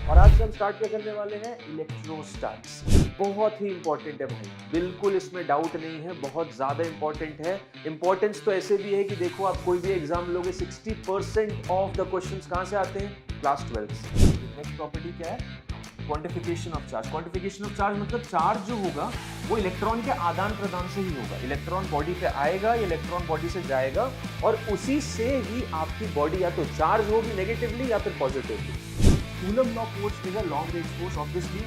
और आज से हम स्टार्ट क्या करने वाले हैं, इलेक्ट्रोस्टैट्स। बहुत ही इंपॉर्टेंट है भाई, बिल्कुल इसमें डाउट नहीं है, बहुत ज्यादा इंपॉर्टेंट है। इंपॉर्टेंस तो ऐसे भी है कि देखो आप कोई भी एग्जाम लोगे 60% ऑफ द क्वेश्चंस कहां से आते हैं, क्लास 12 से। नेक्स्ट प्रॉपर्टी क्या है, quantification of charge. Quantification of charge मतलब चार्ज जो होगा वो इलेक्ट्रॉन के आदान प्रदान से ही होगा। इलेक्ट्रॉन बॉडी पे आएगा, इलेक्ट्रॉन बॉडी से जाएगा और उसी से ही आपकी बॉडी या तो चार्ज होगी नेगेटिवली या फिर positively. Coulomb law force is a long range force, obviously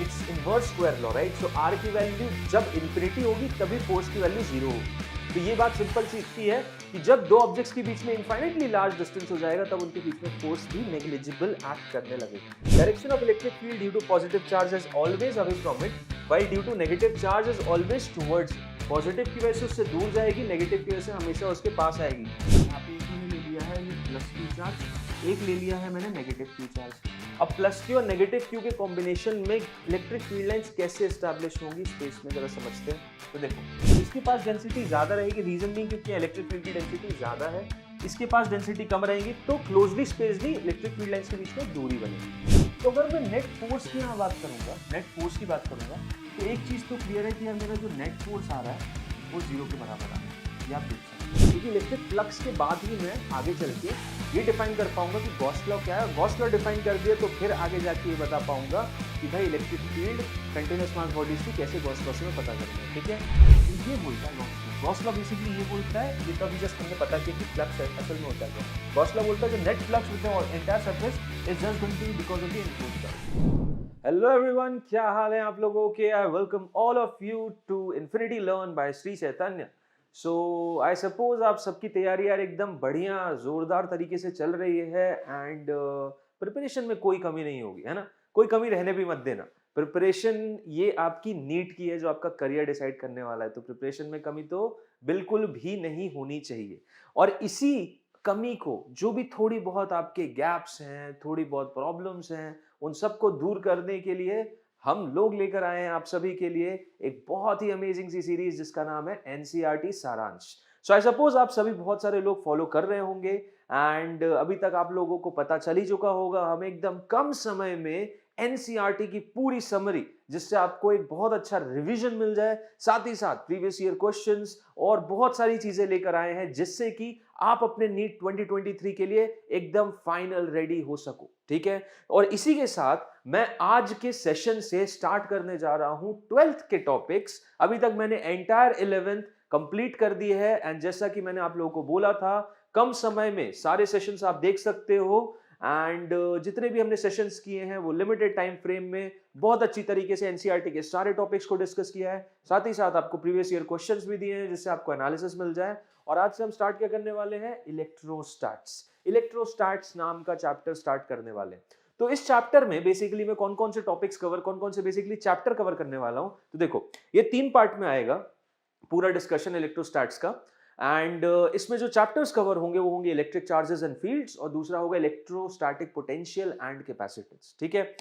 it's inverse square law, right. So R की वैल्यू जब इंफिनिटी होगी तभी फोर्स की वैल्यू जीरो होगी। तो ये बात सिंपल सी इतनी है कि जब दो ऑब्जेक्ट्स के बीच में इनफाइनाइटली लार्ज डिस्टेंस हो जाएगा तब उनके बीच में फोर्स भी नेग्लिजिबल एक्ट करने लगेगी। Direction of electric field due to positive charge is always away from it, while due to negative charge is always towards. Positive की वजह से उससे दूर जाएगी, नेगेटिव की वजह से हमेशा उसके पास आएगी। यहाँ पे एक मैंने ले लिया है ये प्लस क्यू चार्ज, एक ले लिया है मैंने नेगेटिव क्यू चार्ज। अब प्लस क्यू और नेगेटिव क्यू के कॉम्बिनेशन में इलेक्ट्रिक फील्ड लाइंस कैसे एस्टैब्लिश होंगी स्पेस में, जरा समझते हैं। तो देखो, इसके पास डेंसिटी ज्यादा रहेगी, रीजन नहीं क्योंकि इलेक्ट्रिक फील्ड की डेंसिटी ज्यादा है। इसके पास डेंसिटी कम रहेगी तो closely spacely electric field lines के बीच में दूरी बनेगी। तो अगर मैं नेट फोर्स की यहाँ बात करूंगा, नेट फोर्स की बात करूंगा, तो एक चीज तो क्लियर है कि यार मेरा जो नेट फोर्स आ रहा है वो जीरो के बराबर आ रहा है। ये आप देख सकते हैं, क्योंकि इलेक्ट्रिक फ्लक्स के बाद ही मैं आगे चल के ये डिफाइन कर पाऊंगा कि गॉस लॉ क्या है। गॉस लॉ डिफाइन कर दिया तो फिर आगे जाके ये बता पाऊंगा कि भाई इलेक्ट्रिक फील्ड कंटीन्यूअस मास बॉडीज की कैसे गॉस लॉ से मैं पता करूंगा, ठीक है। तो ये बोलता है Gauss law. Gauss law basically ये बोलता है, ये तो अभी जस्ट हमने पता किया कि फ्लक्स असल में होता है। गॉस लॉ बोलता है जो net flux with the entire surface is just going to be because of the input charge. Hello everyone, क्या हाल है आप लोगों के। I welcome all of you to Infinity Learn by Shri Chaitanya. So I suppose आप सबकी तैयारी यार एकदम बढ़िया जोरदार तरीके से चल रही है एंड प्रिपरेशन में कोई कमी नहीं होगी, है ना। कोई कमी रहने भी मत देना। प्रिपरेशन ये आपकी नीट की है जो आपका करियर डिसाइड करने वाला है, तो प्रिपरेशन में कमी तो बिल्कुल भी नहीं होनी चाहिए। और इसी कमी को, जो भी थोड़ी बहुत आपके गैप्स हैं, थोड़ी बहुत प्रॉब्लम्स हैं, उन सबको दूर करने के लिए हम लोग लेकर आए हैं आप सभी के लिए एक बहुत ही अमेजिंग सी सीरीज जिसका नाम है एनसीईआरटी सारांश। सो आई सपोज आप सभी बहुत सारे लोग फॉलो कर रहे होंगे एंड अभी तक आप लोगों को पता चल ही चुका होगा हम एकदम कम समय में एनसीईआरटी की पूरी समरी, जिससे आपको एक बहुत अच्छा रिवीजन मिल जाए, साथ ही साथ प्रीवियस ईयर क्वेश्चंस और बहुत सारी चीजें लेकर आए हैं जिससे कि आप अपने नीट 2023 के लिए एकदम फाइनल रेडी हो सको, ठीक है। और इसी के साथ मैं आज के सेशन से स्टार्ट करने जा रहा हूं 12th के टॉपिक्स। अभी तक मैंने एंटायर 11th कंप्लीट कर दी है एंड जैसा कि मैंने आप लोगों को बोला था कम समय में सारे सेशंस आप देख सकते हो एंड जितने भी हमने सेशंस किए हैं वो लिमिटेड टाइम फ्रेम में बहुत अच्छी तरीके से एनसीईआरटी के सारे टॉपिक्स को डिस्कस किया है। साथ ही साथ आपको प्रीवियस ईयर क्वेश्चंस भी दिए हैं जिससे आपको एनालिसिस मिल जाए। और आज से हम स्टार्ट क्या करने वाले हैं, इलेक्ट्रोस्टैट्स। इलेक्ट्रोस्टैट्स नाम का चैप्टर स्टार्ट करने वाले हैं। तो इस चैप्टर में बेसिकली मैं कौन कौन से टॉपिक्स कवर, कौन कौन से बेसिकली चैप्टर कवर करने वाला हूं, तो देखो ये 3 पार्ट में आएगा पूरा डिस्कशन इलेक्ट्रोस्टैट्स का। एंड इसमें जो चैप्टर्स कवर होंगे वो होंगे इलेक्ट्रिक चार्जेस एंड फील्ड्स और दूसरा होगा इलेक्ट्रोस्टैटिक पोटेंशियल एंड कैपेसिटेंस, ठीक है।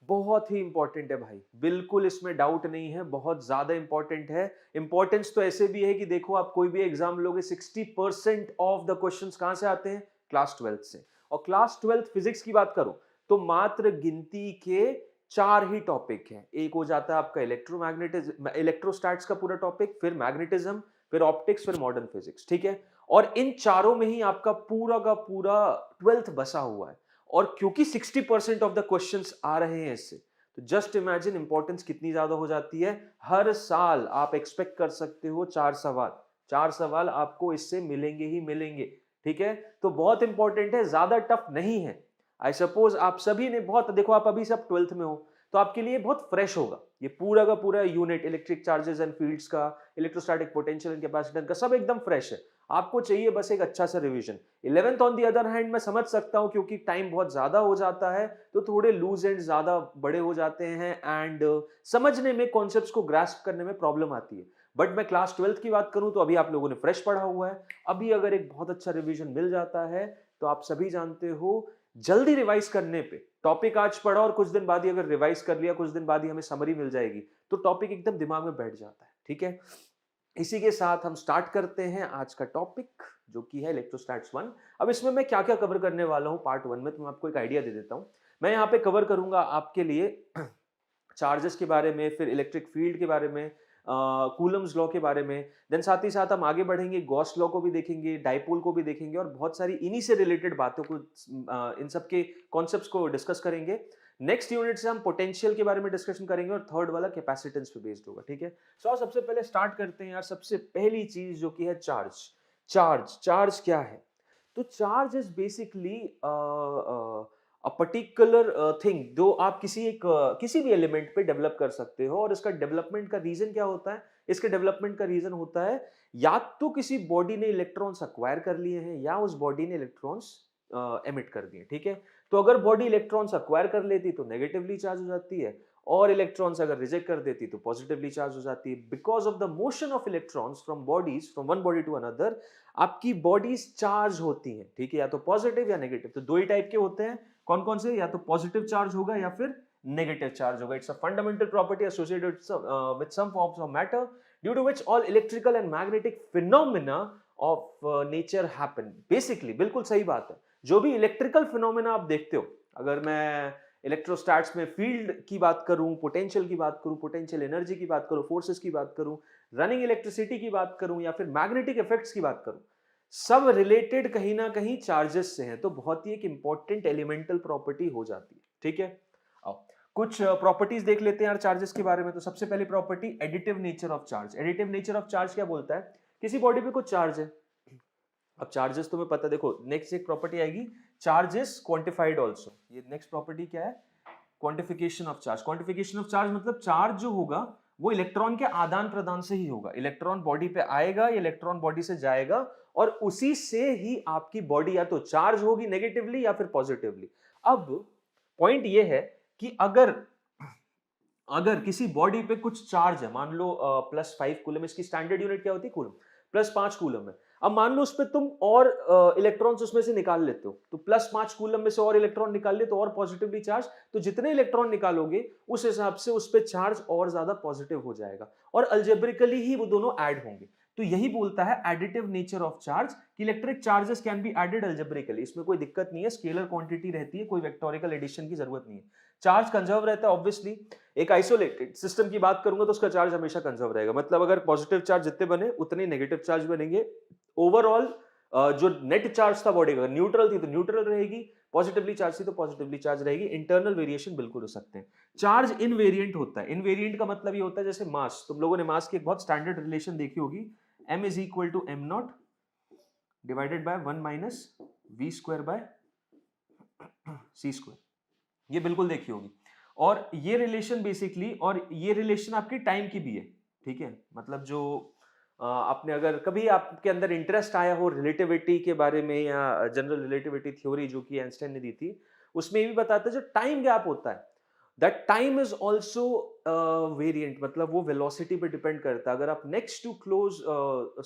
बहुत ही इंपॉर्टेंट है भाई, बिल्कुल इसमें डाउट नहीं है, बहुत ज्यादा इंपॉर्टेंट है। इंपॉर्टेंस तो ऐसे भी है कि देखो आप कोई भी एग्जाम लोगे 60% ऑफ द क्वेश्चंस कहां से आते हैं, क्लास 12 से। और क्लास 12 फिजिक्स की बात करो तो मात्र गिनती के 4 ही टॉपिक हैं। एक हो जाता है आपका इलेक्ट्रोमैग्नेटिज्म, इलेक्ट्रोस्टैट्स का पूरा टॉपिक, फिर मैग्नेटिज्म, फिर ऑप्टिक्स, फिर मॉडर्न फिजिक्स, ठीक है। और इन चारों में ही आपका पूरा का पूरा 12th बसा हुआ है। और क्योंकि 60% ऑफ द क्वेश्चंस आ रहे हैं इससे, तो जस्ट इमेजिन इंपॉर्टेंस कितनी ज्यादा हो जाती है। हर साल आप एक्सपेक्ट कर सकते हो 4 सवाल आपको इससे मिलेंगे ही मिलेंगे, ठीक है। तो बहुत इंपॉर्टेंट है, ज्यादा टफ नहीं है। आई सपोज आप सभी ने बहुत, देखो आप अभी सब 12th में हो तो आपके लिए बहुत फ्रेश होगा ये पूरा का पूरा unit, electric charges and fields का, इलेक्ट्रोस्टैटिक पोटेंशियल एंड कैपेसिटेंस का, सब एकदम फ्रेश है। आपको चाहिए बस एक अच्छा सा revision. 11th on the other hand मैं समझ सकता हूं क्योंकि टाइम बहुत ज्यादा हो जाता है तो थोड़े लूज एंड ज्यादा बड़े हो जाते हैं एंड समझने में, कॉन्सेप्ट्स को ग्रास्प करने में प्रॉब्लम आती है। बट मैं क्लास 12th की बात करूं तो अभी आप लोगों ने फ्रेश पढ़ा हुआ है। अभी अगर एक बहुत अच्छा रिवीजन मिल जाता है तो आप सभी जानते हो जल्दी रिवाइज करने पे, टॉपिक आज पढ़ा और कुछ दिन बाद ही अगर रिवाइज कर लिया, कुछ दिन बाद ही हमें समरी मिल जाएगी तो टॉपिक एकदम दिमाग में बैठ जाता है, ठीक है। इसी के साथ हम स्टार्ट करते हैं आज का टॉपिक जो कि है इलेक्ट्रोस्टैट्स 1। अब इसमें मैं क्या क्या कवर करने वाला हूं पार्ट 1 में, तो मैं आपको एक आइडिया दे देता हूं। मैं यहाँ पे कवर करूंगा आपके लिए चार्जेस के बारे में, फिर इलेक्ट्रिक फील्ड के बारे में, कूलम्स लॉ के बारे में, देन साथ ही साथ हम आगे बढ़ेंगे, गॉस लॉ को भी देखेंगे, डाइपोल को भी देखेंगे और बहुत सारी इन्हीं से रिलेटेड बातों को, इन सब के कॉन्सेप्ट्स को डिस्कस करेंगे। नेक्स्ट यूनिट से हम पोटेंशियल के बारे में डिस्कशन करेंगे और थर्ड वाला कैपेसिटेंस पे बेस्ड होगा, ठीक है। सो सबसे पहले स्टार्ट करते हैं यार, सबसे पहली चीज जो कि है चार्ज। चार्ज क्या है? तो charge is basically a particular thing जो आप किसी भी एलिमेंट पे डेवलप कर सकते हो, और इसका डेवलपमेंट का रीजन क्या होता है? इसके डेवलपमेंट का रीजन होता है या तो किसी बॉडी ने इलेक्ट्रॉन्स अक्वायर कर लिए हैं या उस बॉडी ने इलेक्ट्रॉन्स एमिट कर दिए, ठीक है। तो अगर बॉडी इलेक्ट्रॉन्स अक्वायर कर लेती तो नेगेटिवली चार्ज हो जाती है, और इलेक्ट्रॉन्स अगर रिजेक्ट कर देती तो पॉजिटिवली चार्ज हो जाती है। Because of the motion of electrons from one body to another, आपकी बॉडीज चार्ज होती हैं, ठीक है, या तो पॉजिटिव या नेगेटिव। तो दो ही टाइप के होते हैं, कौन कौन से? या तो पॉजिटिव चार्ज होगा या फिर नेगेटिव चार्ज होगा। It's a fundamental property associated with some forms of matter due to which all electrical and magnetic phenomena of nature happen. Basically बिल्कुल सही बात है, जो भी इलेक्ट्रिकल फिनोमेना आप देखते हो, अगर मैं इलेक्ट्रोस्टैट्स में फील्ड की बात करूं, पोटेंशियल की बात करूं, पोटेंशियल एनर्जी की बात करूं, फोर्सेस की बात करूं, रनिंग इलेक्ट्रिसिटी की बात करूं, या फिर मैग्नेटिक इफेक्ट्स की बात करूं, सब रिलेटेड कहीं ना कहीं चार्जेस से हैं। तो बहुत ही एक इंपॉर्टेंट एलिमेंटल प्रॉपर्टी हो जाती है, ठीक है। आओ कुछ प्रॉपर्टीज देख लेते हैं यार चार्जेस के बारे में। तो सबसे पहली property, additive nature of charge. Additive nature of charge क्या बोलता है? किसी बॉडी पे कुछ चार्ज है, अब चार्जेस तुम्हें पता, देखो नेक्स्ट एक प्रॉपर्टी आएगी, चार्जेस क्वांटिफाइड आल्सो। ये नेक्स्ट प्रॉपर्टी क्या है? Quantification of charge. Quantification of charge मतलब चार्ज जो होगा वो इलेक्ट्रॉन के आदान प्रदान से ही होगा। इलेक्ट्रॉन बॉडी पे आएगा, इलेक्ट्रॉन बॉडी से जाएगा, और उसी से ही आपकी बॉडी या तो चार्ज होगी नेगेटिवली या फिर पॉजिटिवली। अब पॉइंट ये है कि अगर किसी बॉडी पे कुछ चार्ज है, मान लो +5 कूलम, इसकी स्टैंडर्ड यूनिट क्या होती है? कूलम। +5 कूलम है। अब मान लो उस पे तुम और इलेक्ट्रॉन्स उसमें से निकाल लेते हो, तो +5 कूलम में से और इलेक्ट्रॉन निकाल ले तो और पॉजिटिवली चार्ज, तो जितने इलेक्ट्रॉन निकालोगे उस हिसाब से उस पे चार्ज और ज्यादा पॉजिटिव हो जाएगा, और अल्जेब्रिकली ही वो दोनों ऐड होंगे। तो यही बोलता है एडिटिव नेचर ऑफ चार्ज कि electric charges can be added algebraically. इसमें कोई दिक्कत नहीं है, स्केलर क्वांटिटी रहती है, कोई वेक्टोरिकल एडिशन की जरूरत नहीं है। चार्ज कंजर्व रहता है ऑब्वियसली। एक आइसोलेटेड सिस्टम की बात करूंगा तो उसका चार्ज हमेशा कंजर्व रहेगा, मतलब अगर पॉजिटिव चार्ज जितने बने उतने नेगेटिव चार्ज बनेंगे। ओवरऑल जो नेट चार्ज था बॉडी का, न्यूट्रल थी तो न्यूट्रल रहेगी, पॉजिटिवली चार्ज थी तो पॉजिटिवली चार्ज रहेगी। इंटरनल वेरिएशन बिल्कुल हो सकते हैं। चार्ज इनवेरिएंट होता है। इनवेरिएंट का मतलब ये होता है जैसे मास, तुम लोगों ने मास की एक बहुत स्टैंडर्ड रिलेशन देखी होगी, m is equal to m0 divided by 1 minus v square by c square. ये बिल्कुल देखी होगी। और ये रिलेशन बेसिकली, और ये रिलेशन आपकी टाइम की भी है, ठीक है। मतलब जो आपने अगर कभी आपके अंदर इंटरेस्ट आया हो रिलेटिविटी के बारे में या जनरल रिलेटिविटी थ्योरी जो कि आइंस्टाइन ने दी थी, उसमें ये भी बताता है जो टाइम गैप होता है, that time is also variant, मतलब वो वेलोसिटी पे डिपेंड करता है। अगर आप next to close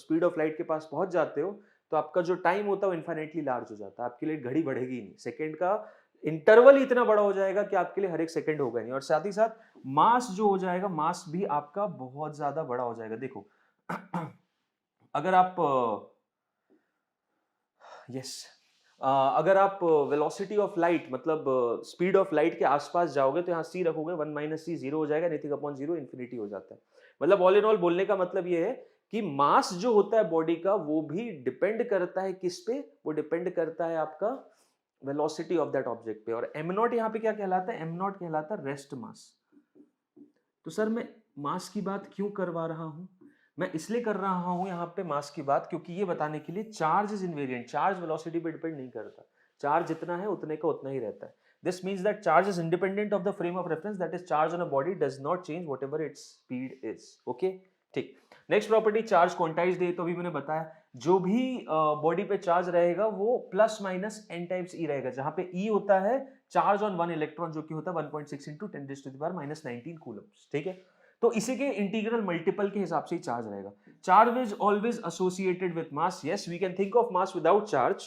speed of light के पास पहुंच जाते हो तो आपका जो टाइम होता है वो इन्फिनिटली लार्ज हो जाता है, आपके लिए घड़ी बढ़ेगी नहीं, सेकेंड का इंटरवल इतना बड़ा हो जाएगा कि आपके लिए हर एक सेकंड होगा नहीं। और साथ ही साथ मास जो हो जाएगा, मास भी आपका बहुत ज्यादा बड़ा हो जाएगा। देखो अगर आप अगर आप वेलोसिटी ऑफ लाइट मतलब स्पीड ऑफ लाइट के आसपास जाओगे तो यहाँ c रखोगे, 1 माइनस c 0 हो जाएगा, एनीथिंग अपॉन 0 इन्फिनिटी हो जाता है। मतलब ऑल इन ऑल बोलने का मतलब ये है कि मास जो होता है बॉडी का वो भी डिपेंड करता है किस पे? वो डिपेंड करता है आपका वेलोसिटी ऑफ दैट ऑब्जेक्ट पे। और m0 यहाँ पे क्या कहलाता है? m0 कहलाता है रेस्ट मास। तो सर मैं मास की बात क्यों करवा रहा हूं? मैं इसलिए कर रहा हूं यहाँ पे मास की बात क्योंकि ये बताने के लिए charge is invariant. Charge velocity पे डिपेंड नहीं करता, चार्ज जितना है उतने का उतना ही रहता है। This means that charge is independent of the frame of reference, that is charge on a body does not change whatever its speed is. Okay ठीक। नेक्स्ट प्रॉपर्टी, चार्ज क्वांटाइज्ड है। तो अभी मैंने बताया जो भी बॉडी पे चार्ज रहेगा वो plus minus n times e रहेगा, जहां पे e होता है चार्ज ऑन 1 इलेक्ट्रॉन जो कि होता है 1.6 into 10⁻⁻19 कूलम्स, ठीक है। तो इसी के इंटीग्रल मल्टीपल के हिसाब से ही चार्ज रहेगा। Charge is always associated with mass. Yes we can think of mass without charge.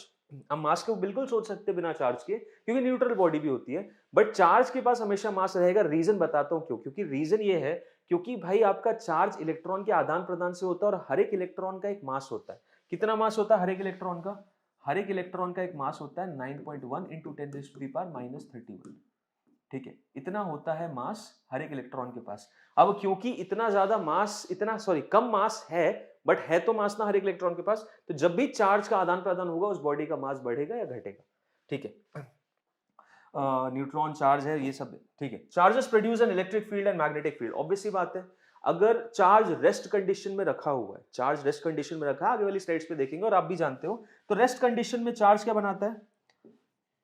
हम मास को बिल्कुल सोच सकते हैं बिना चार्ज के, क्योंकि न्यूट्रल बॉडी भी होती है, बट चार्ज के पास हमेशा मास रहेगा। रीजन बताता हूं क्यों। क्योंकि रीजन ये है क्योंकि भाई आपका चार्ज इलेक्ट्रॉन के आदान प्रदान से होता है, और हर एक इलेक्ट्रॉन का एक मास होता है। कितना मास होता है हर एक इलेक्ट्रॉन का? हर एक इलेक्ट्रॉन का एक मास होता है 9.1 into 10⁻⁻31। ठीक है, इतना होता है मास हर एक इलेक्ट्रॉन के पास। अब क्योंकि इतना ज्यादा मास, कम मास है, बट है तो मास ना हर एक इलेक्ट्रॉन के पास, तो जब भी चार्ज का आदान प्रदान होगा उस बॉडी का मास बढ़ेगा या घटेगा। ठीक है, न्यूट्रॉन चार्ज है, ये सब ठीक है। Charges produce an electric field and magnetic field. Obvious सी बात है, अगर चार्ज रेस्ट कंडीशन में रखा हुआ है, चार्ज रेस्ट कंडीशन में रखा है, आगे वाली स्लाइड्स पे देखेंगे और आप भी जानते हो, तो रेस्ट कंडीशन में चार्ज क्या बनाता है?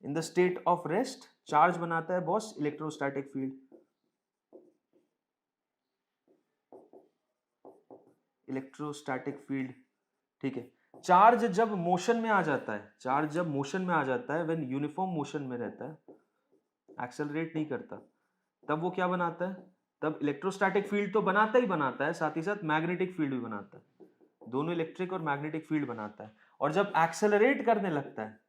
In the state of rest charge बनाता है boss electrostatic field. Electrostatic field, ठीक है। चार्ज जब मोशन में आ जाता है, चार्ज जब मोशन में आ जाता है, व्हेन यूनिफॉर्म मोशन में रहता है, एक्सेलरेट नहीं करता, तब वो क्या बनाता है? तब इलेक्ट्रोस्टैटिक फील्ड तो बनाता ही बनाता है, साथ ही साथ मैग्नेटिक फील्ड भी बनाता है। दोनों इलेक्ट्रिक और मैग्नेटिक फील्ड बनाता है। और जब एक्सेलरेट करने लगता है,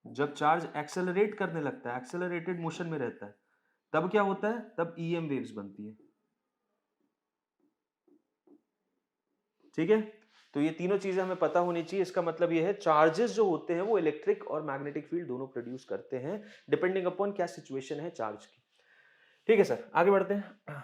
जब चार्ज एक्सेलरेट करने लगता है, एक्सेलरेटेड मोशन में रहता है, तब क्या होता है? तब ईएम वेव्स बनती है। ठीक है, तो ये तीनों चीजें हमें पता होनी चाहिए। इसका मतलब ये है चार्जेस जो होते हैं वो इलेक्ट्रिक और मैग्नेटिक फील्ड दोनों प्रोड्यूस करते हैं, डिपेंडिंग अपॉन क्या सिचुएशन है चार्ज की। ठीक है सर, आगे बढ़ते हैं।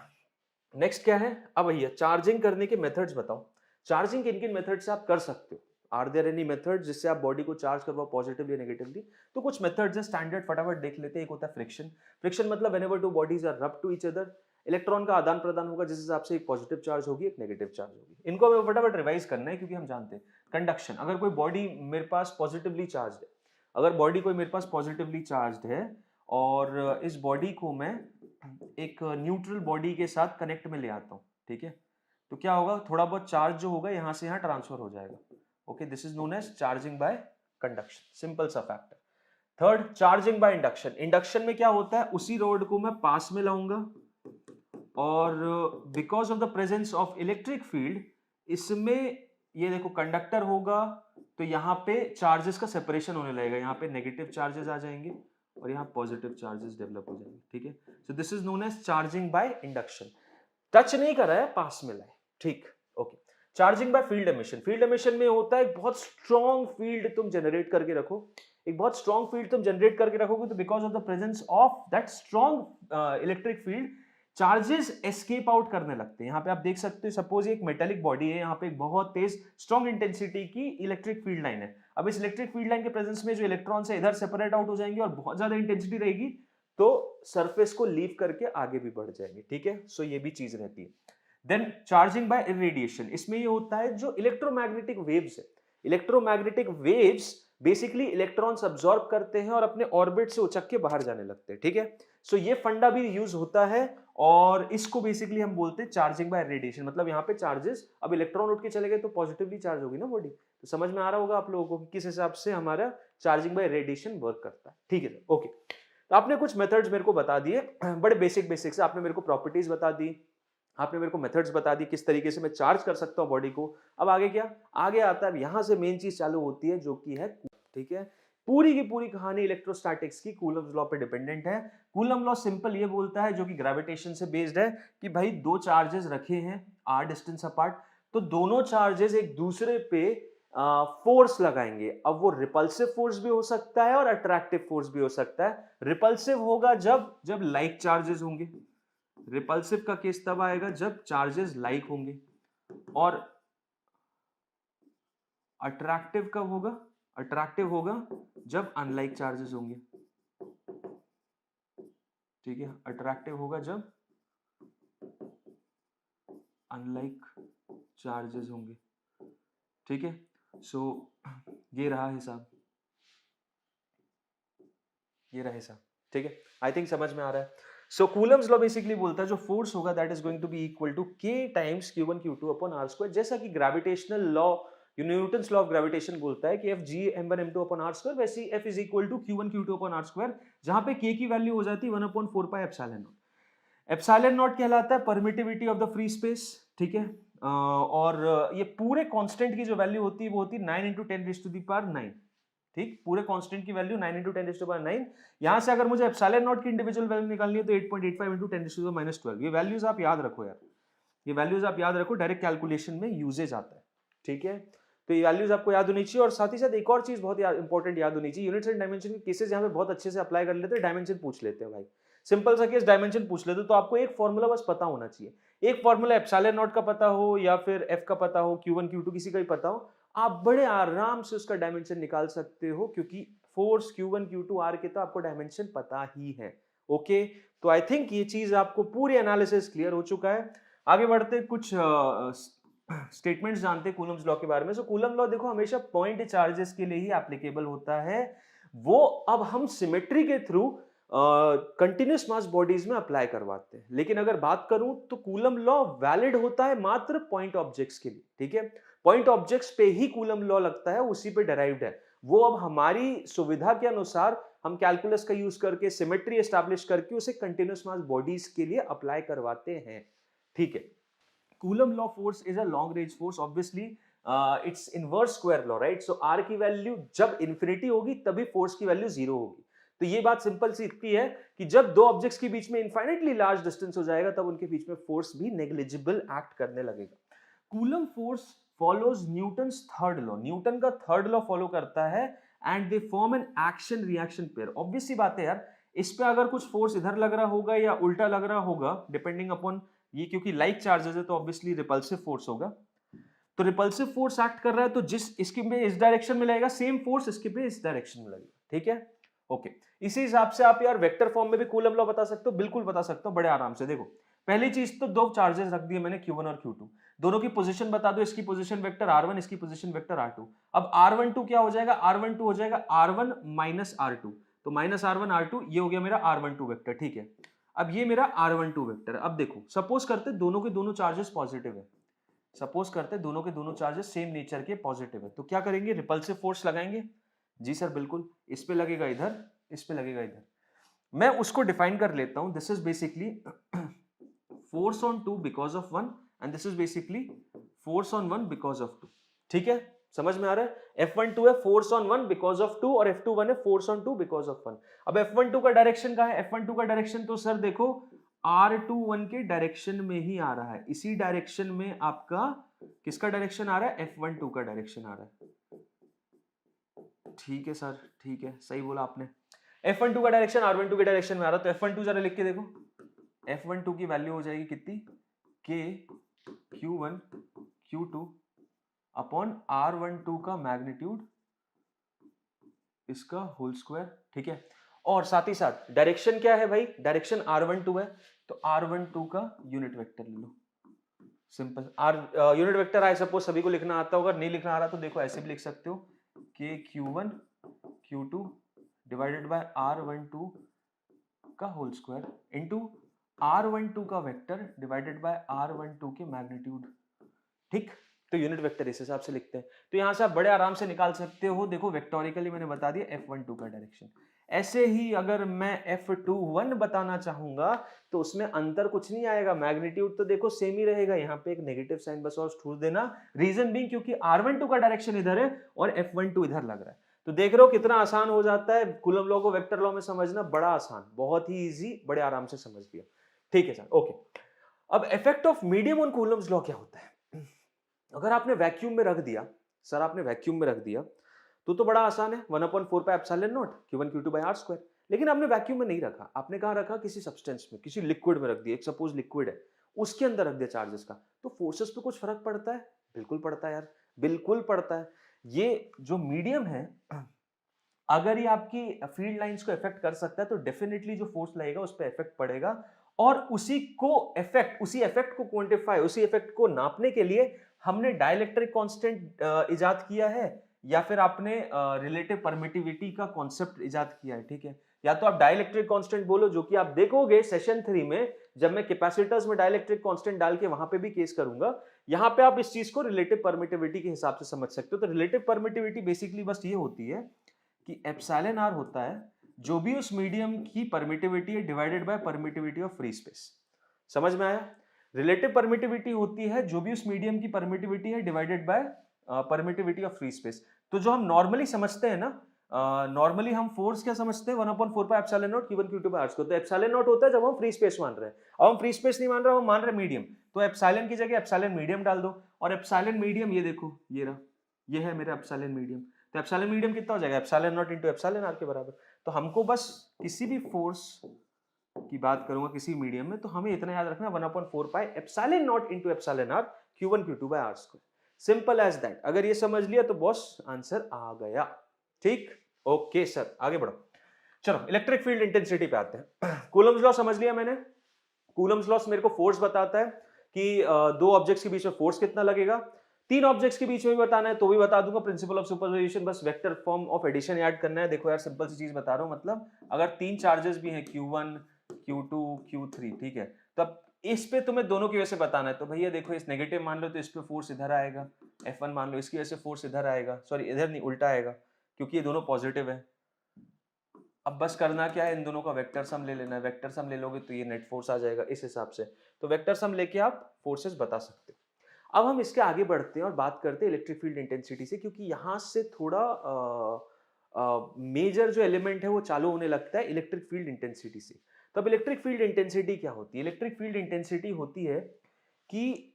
नेक्स्ट क्या है? अब भैया चार्जिंग करने के मेथड्स बताओ। चार्जिंग किन किन मेथड से आप कर सकते हो? आर देयर एनी मेथड जिससे आप बॉडी को चार्ज करवाओ पॉजिटिवली नेगेटिवली? तो कुछ मेथड्स हैं, स्टैंडर्ड फटाफट देख लेते हैं। एक होता है फ्रिक्शन। फ्रिक्शन मतलब व्हेनेवर टू बॉडीज आर रब टू ईच अदर, इलेक्ट्रॉन का आदान प्रदान होगा जिस हिसाब से एक पॉजिटिव चार्ज होगी, एक नेगेटिव चार्ज होगी। इनको हमें फटाफट रिवाइज करना है क्योंकि हम जानते हैं। कंडक्शन, अगर कोई बॉडी मेरे पास पॉजिटिवली चार्ज है, अगर बॉडी कोई मेरे पास पॉजिटिवली चार्ज है और इस बॉडी को मैं एक न्यूट्रल बॉडी के साथ कनेक्ट में ले आता हूँ, ठीक है, तो क्या होगा? थोड़ा बहुत चार्ज जो होगा यहां से यहां ट्रांसफर हो जाएगा। Okay, this is known as charging by conduction, simple सा factor. Third, charging by induction. Induction में क्या होता है? उसी रॉड को मैं पास में लाऊंगा और because of the presence of electric field, इसमें ये देखो कंडक्टर होगा तो यहाँ पे चार्जेस का सेपरेशन होने लगेगा। यहाँ पे नेगेटिव चार्जेस आ जाएंगे और यहाँ पॉजिटिव चार्जेस डेवलप हो जाएंगे। ठीक है, so this is known as charging by induction. Touch नहीं कर रहा है, पास में लाए। ठीक, okay. Charging by field emission. Field emission में होता है एक बहुत स्ट्रॉन्ग फील्ड तुम जनरेट करके रखो, एक बहुत स्ट्रॉन्ग फील्ड तुम जनरेट करके रखोगे तो because of the presence of that strong electric field charges escape out करने लगते हैं। यहाँ पे आप देख सकते हो, सपोज एक मेटेलिक बॉडी है, यहाँ पे एक बहुत तेज स्ट्रॉन्ग इंटेंसिटी की इलेक्ट्रिक फील्ड लाइन है। अब इस इलेक्ट्रिक फील्ड लाइन के प्रेजेंस में जो इलेक्ट्रॉन्स है इधर सेपरेट आउट हो जाएंगे और बहुत ज्यादा इंटेंसिटी रहेगी तो सरफेस को लीव करके आगे भी बढ़ जाएंगे। ठीक है, सो ये भी चीज रहती है। देन चार्जिंग बाय इरेडिएशन, इसमें ये होता है जो इलेक्ट्रोमैग्नेटिक वेव्स है, electromagnetic waves basically electrons absorb करते हैं और अपने ऑर्बिट से उचक के बाहर जाने लगते हैं। ठीक है, सो ये फंडा भी यूज होता है और इसको बेसिकली हम बोलते हैं चार्जिंग बाय रेडिएशन। मतलब यहाँ पे चार्जेस, अब इलेक्ट्रॉन उठ के चले गए तो पॉजिटिवली चार्ज होगी ना बॉडी, तो समझ में आ रहा होगा आप लोगों को किस हिसाब से हमारा चार्जिंग बाय रेडिएशन वर्क करता है। ठीक है, ओके। तो आपने कुछ मेथड्स मेरे को बता दिए, बड़े बेसिक से। आपने मेरे को प्रॉपर्टीज बता दी, आपने मेरे को मेथड्स बता दी किस तरीके से मैं चार्ज कर सकता हूँ बॉडी को। अब आगे क्या? आगे आता है, यहां से मेन चीज चालू होती है जो कि है, ठीक है, पूरी की पूरी कहानी इलेक्ट्रोस्टैटिक्स की कूलम्ब्स लॉ पे डिपेंडेंट है। कूलम्ब लॉ सिंपल ये बोलता है, जो कि ग्रेविटेशन से बेस्ड है, कि भाई दो चार्जेस रखे हैं r डिस्टेंस अपार्ट, तो दोनों चार्जेस एक दूसरे पे फोर्स लगाएंगे। अब वो रिपल्सिव फोर्स भी हो सकता है और अट्रैक्टिव फोर्स भी हो सकता है। रिपल्सिव होगा जब लाइक चार्जेस होंगे, रिपल्सिव का केस तब आएगा जब चार्जेस लाइक होंगे, और अट्रैक्टिव कब होगा? अट्रैक्टिव होगा जब अनलाइक चार्जेस होंगे। ठीक है, अट्रैक्टिव होगा जब अनलाइक चार्जेस होंगे। ठीक है, सो ये रहा हिसाब, ये रहा हिसाब। ठीक है, आई थिंक समझ में आ रहा है। सो कूलम्स लॉ बेसिकली बोलता है जो फोर्स होगा that is going to be equal to k times q1 q2 upon r square. जैसा कि gravitational law, Newton's law of gravitation बोलता है कि F g m1 m2 upon r square, वैसे ही F is equal to q1 q2 upon r square, जहां पे k की वैल्यू हो जाती है 1 upon 4 pi epsilon naught. Epsilon naught कहलाता है permittivity of the free space. ठीक है, और ये पूरे कांस्टेंट की जो वैल्यू होती है वो होती है 9 × 10⁹ ठीक, पूरे कांस्टेंट की वैल्यू 9 × 10⁹ यहां से अगर मुझे एप्सिलॉन नॉट की इंडिविजुअल वैल्यू निकालनी है तो 8.85 × 10⁻12। ये वैल्यूज आप याद रखो यार, ये वैल्यूज आप याद रखो, डायरेक्ट कैलकुलेशन में यूजेज आता है। ठीक है, तो ये वैल्यूज आपको याद होनी चाहिए। और साथ ही साथ एक और चीज बहुत इंपॉर्टेंट याद होनी चाहिए, यूनिट्स एंड डायमेंशन के केसेस यहाँ पे बहुत अच्छे से अप्लाई कर लेते हैं, डायमेंशन पूछ लेते हैं भाई, सिंपल सा केस डायमेंशन पूछ लेते, तो आपको एक फॉर्मूला बस पता होना चाहिए। एक फॉर्मूला एप्सिलॉन नॉट का पता हो या फिर एफ का पता हो, Q1 Q2 किसी का भी पता हो, आप बड़े आराम से उसका डायमेंशन निकाल सकते हो, क्योंकि फोर्स Q1 Q2 R के तो आपको डायमेंशन पता ही है। ओके, तो आई थिंक ये चीज आपको पूरी एनालिसिस क्लियर हो चुका है। आगे बढ़ते कुछ स्टेटमेंट्स जानते हैं कूलम्स लॉ के बारे में। सो कूलम लॉ देखो हमेशा पॉइंट चार्जेस के लिए ही एप्लीकेबल होता है, वो अब हम सिमेट्री के थ्रू कंटिन्यूस मास बॉडीज में अप्लाई करवाते हैं। लेकिन अगर बात करूं तो कूलम लॉ वैलिड होता है मात्र पॉइंट ऑब्जेक्ट्स के लिए, ठीक है, पॉइंट ऑब्जेक्ट्स पे ही कूलम लॉ लगता है, उसी पे डेराइव्ड है वो। अब हमारी सुविधा के अनुसार हम कैलकुलस का यूज करके सिमेट्री एस्टैब्लिश करके उसे कंटिन्यूस मास बॉडीज के लिए अप्लाई करवाते हैं, ठीक है। Coulomb law force is a long range force, obviously it's inverse square law, right. So R की वैल्यू जब इन्फिनिटी होगी तभी फोर्स की वैल्यू जीरो होगी। तो ये बात सिंपल सी इतनी है कि जब दो ऑब्जेक्ट्स के बीच में इनफाइनाइटली लार्ज डिस्टेंस हो जाएगा तब उनके बीच में फोर्स भी नेग्लिजिबल एक्ट करने लगेगा। Coulomb force follows Newton's third law, Newton का थर्ड लॉ फॉलो करता है, and they form an action reaction pair. Obvious सी बात है यार, इस पे अगर कुछ फोर्स इधर लग रहा होगा या उल्टा लग रहा होगा डिपेंडिंग अपॉन ये, क्योंकि लाइक चार्जेस है तो ऑब्वियसली रिपल्सिव फोर्स होगा। तो रिपल्सिव फोर्स एक्ट कर रहा है तो जिस इसके में इस डायरेक्शन में लगेगा, सेम फोर्स इसके पे इस डायरेक्शन में लगेगा, ठीक है। ओके, इसी हिसाब से आप यार वेक्टर फॉर्म में भी कूलम लॉ बता सकते हो, बिल्कुल बता सकते हो बड़े आराम से। देखो पहली चीज तो दो चार्जेस रख दिए मैंने Q1 और Q2, दोनों की पोजीशन बता दो, इसकी पोजीशन वेक्टर R1, इसकी पोजीशन वेक्टर R2। अब R12 क्या हो जाएगा, R12 हो जाएगा R1 माइनस R2, तो माइनस R1 R2 ये हो गया मेरा R12 वेक्टर, ठीक है। अब ये मेरा R12 वेक्टर। अब देखो सपोज करते दोनों के दोनों चार्जेस पॉजिटिव है, सपोज करते दोनों के दोनों चार्जेस सेम नेचर के पॉजिटिव है, तो क्या करेंगे, रिपल्सिव फोर्स लगाएंगे। जी सर बिल्कुल, इस पे लगेगा इधर, इस पे लगेगा इधर। मैं उसको डिफाइन कर लेता हूं, this is basically force on two because of one, and this is basically force on one because of two, ठीक है, समझ में आ रहा है। F12 है force on one because of two, और F21 है force on two because of one. अब F12 का डायरेक्शन कहां है, F12 का डायरेक्शन तो सर देखो R21 के डायरेक्शन में ही आ रहा है, इसी डायरेक्शन में आपका किसका डायरेक्शन आ रहा है, F12 का डायरेक्शन आ रहा है, ठीक है सर, ठीक है, सही बोला आपने। F12 का डायरेक्शन R12 के डायरेक्शन में आ रहा है, तो F12 जरा लिख के देखो, F12 की वैल्यू हो जाएगी कितनी, K Q1 Q2 upon R12 का मैग्नीट्यूड इसका होल स्क्वायर, ठीक है। और साथ ही साथ डायरेक्शन क्या है भाई, डायरेक्शन R12 है, तो R12 का यूनिट वेक्टर ले लो, सिंपल। यूनिट वेक्टर आई सपोज सभी को लिखना आता होगा, नहीं लिखना आ रहा तो देखो ऐसे भी लिख सकते हो, K Q1 Q2 divided by R12 का होल स्क्वायर इनटू R12 का वेक्टर डिवाइडेड बाय R12 के मैग्नीट्यूड, ठीक। तो यूनिट वेक्टर इस हिसाब से लिखते हैं, तो यहां से आप बड़े आराम से निकाल सकते हो। देखो वेक्टोरिकली मैंने बता दिया F12 का डायरेक्शन। ऐसे ही अगर मैं F21 बताना चाहूंगा तो उसमें अंतर कुछ नहीं आएगा, मैग्नीट्यूड तो देखो सेम ही रहेगा, यहाँ पे एक नेगेटिव साइन बस और छोड़ देना, रीजन बीइंग क्योंकि R12 का डायरेक्शन इधर है और F12 इधर लग रहा है। तो देख रहे हो कितना आसान हो जाता है कूलम लॉ को वेक्टर लॉ में समझना, बड़ा आसान, बहुत ही इजी, बड़े आराम से समझ लिया, ठीक है सर। ओके, अब effect of medium on Coulomb's law क्या होता है। अगर आपने वैक्यूम में रख दिया, सर आपने वैक्यूम में रख दिया तो बड़ा आसान है, 1/4 pi epsilon naught Q1 Q2 by R square. लेकिन आपने वैक्यूम में नहीं रखा, आपने कहां रखा, किसी सब्सटेंस में, किसी लिक्विड में रख दिया, एक सपोज लिक्विड है उसके अंदर रख दिया चार्जेस का, तो फोर्सेस पे कुछ फर्क पड़ता है, बिल्कुल पड़ता है यार, बिल्कुल पड़ता है। ये जो मीडियम है अगर ये आपकी फील्ड लाइंस को इफेक्ट कर सकता है तो डेफिनेटली जो फोर्स लगेगा उस पर इफेक्ट पड़ेगा, और उसी इफेक्ट को क्वांटिफाई, उसी इफेक्ट को नापने के लिए हमने डाइलेक्ट्रिक कांस्टेंट इजाद किया है, या फिर आपने रिलेटिव परमिटिविटी का कॉन्सेप्ट इजाद किया है, ठीक है। या तो आप डाइलेक्ट्रिक कांस्टेंट बोलो, जो कि आप देखोगे सेशन 3 में जब मैं कैपेसिटर्स में डाइलेक्ट्रिक कांस्टेंट डाल के वहां पे भी केस करूंगा। यहां पे आप इस चीज को रिलेटिव परमिटिविटी के हिसाब से समझ सकते हो। तो रिलेटिव परमिटिविटी बेसिकली बस ये होती है कि एप्सिलॉन आर होता है जो भी उस मीडियम की परमिटिविटी है divided by permittivity of free space. समझ में आया? रिलेटिव परमिटिविटी होती है जो भी उस मीडियम की परमिटिविटी है divided by permittivity of free space. तो जो हम नॉर्मली समझते हैं ना, नॉर्मली हम फोर्स क्या समझते हैं, 1/4 pi epsilon naught Q1 Q2 by R को। तो एप्सिलॉन नॉट होता है जब हम फ्री स्पेस मान रहे हैं, अब हम फ्री स्पेस नहीं मान रहे, हम मान रहे मीडियम, तो एप्सिलॉन की जगह एप्सिलॉन मीडियम डाल दो, और एप्सिलॉन मीडियम ये देखो, ये रहा, ये है मेरा एप्सिलॉन मीडियम, तो एप्सिलॉन मीडियम कितना हो जाएगा, epsilon naught into epsilon R के बराबर। तो हमको बस किसी भी फोर्स की बात करूंगा किसी मीडियम में, तो हमें इतना याद रखना 1/4 pi epsilon naught into epsilon R Q1 Q2 by R square. Simple as that. अगर ये समझ लिया तो बॉस आंसर आ गया। ठीक, ओके सर, आगे बढ़ो। चलो इलेक्ट्रिक फील्ड इंटेंसिटी पे आते हैं। कूलम्स लॉ समझ लिया मैंने। कूलम्स लॉ मेरे को फोर्स बताता है कि दो ऑब्जेक्ट्स के बीच में फोर्स कितना लगेगा। तीन ऑब्जेक्ट्स के बीच में भी बताना है तो भी बता दूंगा। प्रिंसिपल ऑफ सुपरपोजिशन, बस vector form of addition add करना है। देखो यार सिंपल सी चीज बता रहा हूं, मतलब अगर तीन चार्जेस भी हैं Q1 Q2 Q3, ठीक है, तब इस पे तुम्हें दोनों की वजह से बताना है। तो भैया देखो इस नेगेटिव मान लो तो इस पे फोर्स इधर आएगा, F1 मान लो इसकी वजह से फोर्स इधर आएगा, सॉरी इधर नहीं उल्टा आएगा क्योंकि ये दोनों पॉजिटिव है। अब बस करना क्या है, इन दोनों का वेक्टर सम ले लेना है। वेक्टर सम ले लोगे तो ये नेट फोर्स आ जाएगा इस हिसाब से। तो वेक्टर सम लेके आप फोर्सेस बता सकते हो। अब हम इसके आगे बढ़ते हैं और बात करते हैं इलेक्ट्रिक फील्ड इंटेंसिटी से, क्योंकि यहां से थोड़ा मेजर जो एलिमेंट है वो चालू होने लगता है इलेक्ट्रिक फील्ड इंटेंसिटी से। तो अब इलेक्ट्रिक फील्ड इंटेंसिटी क्या होती है? इलेक्ट्रिक फील्ड इंटेंसिटी होती है कि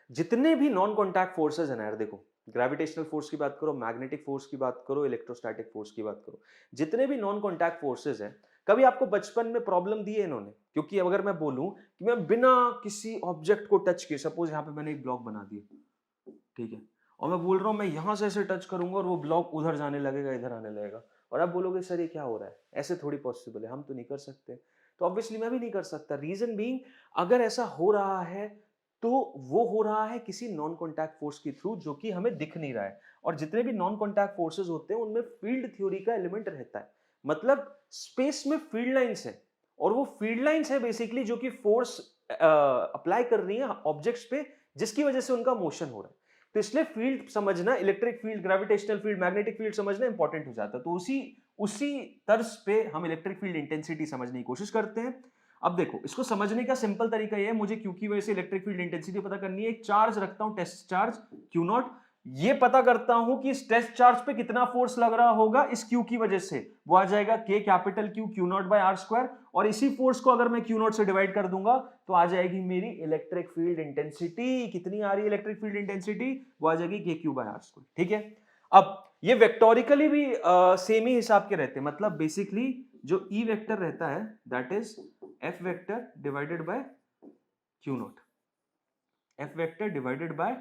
जितने भी नॉन कॉन्टैक्ट फोर्सेस हैं ना यार, देखो ग्रेविटेशनल फोर्स की बात करो, मैग्नेटिक फोर्स की बात करो, इलेक्ट्रोस्टैटिक फोर्स की बात करो, जितने भी नॉन कॉन्टैक्ट फोर्सेस हैं, कभी आपको बचपन में प्रॉब्लम दी है इन्होंने? क्योंकि अगर मैं बोलूं कि मैं बिना किसी ऑब्जेक्ट को टच किए, सपोज यहाँ पे मैंने एक ब्लॉक बना दिया, ठीक है, और मैं बोल रहा हूं मैं यहां से ऐसे टच करूंगा और वो ब्लॉक उधर जाने लगेगा, इधर आने लगेगा, और आप बोलोगे सर ये क्या हो रहा है, ऐसे थोड़ी पॉसिबल है, हम तो नहीं कर सकते। तो ऑब्वियसली मैं भी नहीं कर सकता। रीजन बीइंग, अगर ऐसा हो रहा है तो वो हो रहा है किसी नॉन कॉन्टैक्ट फोर्स के थ्रू, जो कि हमें दिख नहीं रहा है। और जितने भी नॉन कॉन्टैक्ट फोर्सेस होते हैं उनमें फील्ड थ्योरी का एलिमेंट रहता है। मतलब स्पेस में फील्ड लाइंस है, और वो फील्ड लाइंस है बेसिकली जो कि फोर्स अप्लाई कर रही है ऑब्जेक्ट्स पे, जिसकी वजह से उनका मोशन हो रहा है। तो इसलिए फील्ड समझना, electric field, gravitational field, magnetic field समझना इंपॉर्टेंट हो जाता है। तो उसी तर्ज पे हम इलेक्ट्रिक फील्ड इंटेंसिटी समझने की कोशिश करते हैं। अब देखो इसको समझने का सिंपल तरीका यह है, मुझे क्यू की वजह से इलेक्ट्रिक फील्ड इंटेंसिटी पता करनी है। एक चार्ज रखता हूं, टेस्ट चार्ज Q0, ये पता करता हूं कि इस टेस्ट चार्ज पे कितना फोर्स लग रहा होगा इस Q की वजह से, वो आ जाएगा K capital Q Q0 by R square. और इसी फोर्स को अगर मैं Q0 से डिवाइड कर दूंगा तो आ जाएगी मेरी इलेक्ट्रिक फील्ड इंटेंसिटी। कितनी आ रही है इलेक्ट्रिक फील्ड इंटेंसिटी? वो आ जाएगी KQ बाय R स्क्वायर। ठीक है, अब ये वेक्टोरिकली भी सेम ही हिसाब के रहते हैं। मतलब बेसिकली जो E वेक्टर रहता है that is F vector divided by Q0, F vector divided by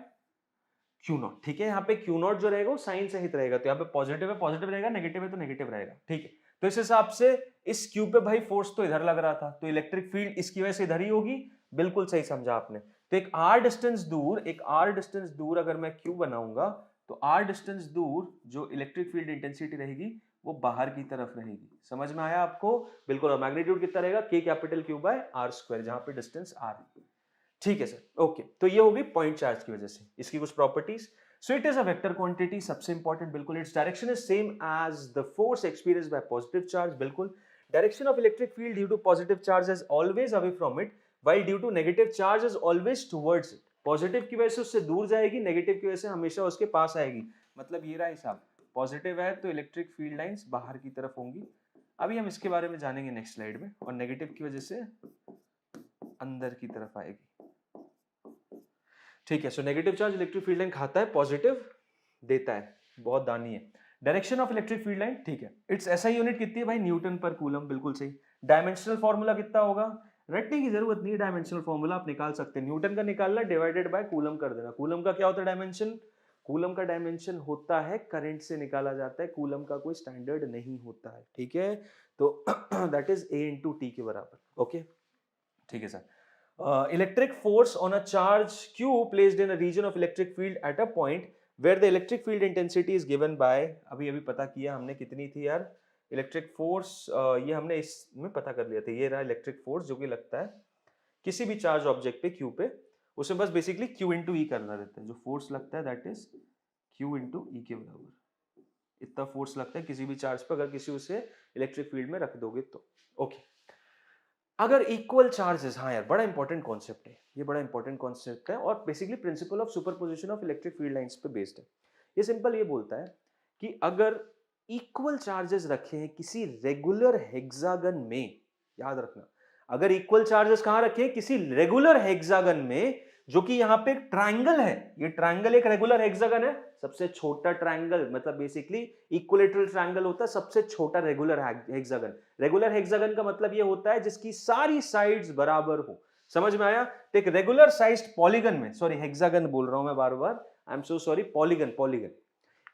Q0। ठीक है, यहाँ पे Q0 जो रहेगा वो साइन सहित रहेगा, तो यहाँ पे पॉजिटिव है पॉजिटिव रहेगा, नेगेटिव है तो नेगेटिव रहेगा। ठीक है, तो इस हिसाब से इस Q पे भाई फोर्स तो इधर लग रहा था, तो इलेक्ट्रिक फील्ड इसकी वजह से इधर ही होगी। बिल्कुल सही समझा आपने। तो एक R डिस्टेंस दूर अगर मैं Q बनाऊंगा तो R डिस्टेंस दूर जो इलेक्ट्रिक फील्ड इंटेंसिटी रहेगी वो बाहर की तरफ रहेगी। समझ में आया आपको? बिल्कुल। और मैग्नीट्यूड कितना रहेगा? K capital Q by R square, जहां पे डिस्टेंस R है। ठीक है सर, ओके। तो ये होगी पॉइंट चार्ज की वजह से। इसकी कुछ properties, so it is a vector quantity, सबसे इंपॉर्टेंट बिल्कुल। Its direction is same as the force experienced by positive charge, बिल्कुल। Direction of electric field due to positive charge is always away from it, while due to negative charge is always towards it. Positive की वजह से उससे दूर जाएगी, negative की वजह से हमेशा उसके पास आएगी। मतलब ये रहा हिसाब, पॉजिटिव है तो इलेक्ट्रिक फील्ड लाइंस बाहर की तरफ होंगी। अभी हम इसके बारे में जानेंगे नेक्स्ट स्लाइड में। और नेगेटिव की वजह से अंदर की तरफ आएगी। ठीक है, so negative charge electric field line खाता है, पॉजिटिव देता है, बहुत दानी है। Direction of electric field line, ठीक है, इट्स एसआई यूनिट कितनी है भाई? न्यूटन पर कूलम, बिल्कुल सही। डायमेंशनल फार्मूला कितना होगा? रटने की जरूरत नहीं है, डायमेंशनल फार्मूला आप निकाल सकते हैं। न्यूटन का निकालना, डिवाइडेड बाय कूलम कर देना। कूलम का क्या होता है डायमेंशन? कूलम का डायमेंशन होता है करंट से निकाला जाता है, कूलम का कोई स्टैंडर्ड नहीं होता है। ठीक है, तो that is A into T के बराबर। ओके, ठीक है sir. Electric force on a charge Q placed in a region of electric field at a point where the electric field intensity is given by, अभी पता किया हमने कितनी थी यार इलेक्ट्रिक फोर्स, ये हमने इसमें पता कर लिया था। ये रहा इलेक्ट्रिक फोर्स जो कि लगता है किसी भी चार्ज ऑब्जेक्ट पे Q पे, उसे बस बेसिकली Q इंटू ई करना रहता है। जो फोर्स लगता है दैट इज Q इंटू ई के बराबर। इतना फोर्स लगता है किसी भी चार्ज पे, अगर किसी उसे इलेक्ट्रिक फील्ड में रख दोगे तो। ओके, अगर इक्वल चार्जेस, हाँ यार बड़ा इंपॉर्टेंट कॉन्सेप्ट है ये, बड़ा इंपॉर्टेंट कॉन्सेप्ट है, और basically principal of superposition of electric field lines पे बेस्ड है। ये सिंपल ये बोलता है कि अगर इक्वल चार्जेस रखे हैं किसी रेगुलर हेक्सागन में, याद रखना, अगर इक्वल चार्जेस कहां रखे हैं? किसी रेगुलर हेक्सागन में, जो कि यहाँ पे एक ट्रायंगल है, ये ट्रायंगल एक रेगुलर हेक्सागन है, सबसे छोटा ट्रायंगल, मतलब बेसिकली इक्विलेटरल ट्रायंगल होता है सबसे छोटा रेगुलर हेक्सागन। रेगुलर हेक्सागन का मतलब ये होता है जिसकी सारी साइड्स बराबर हो। समझ में आया? तो एक रेगुलर साइज्ड पॉलीगन में, सॉरी हेक्सागन बोल रहा हूं मैं बार बार, I am so sorry, polygon, polygon,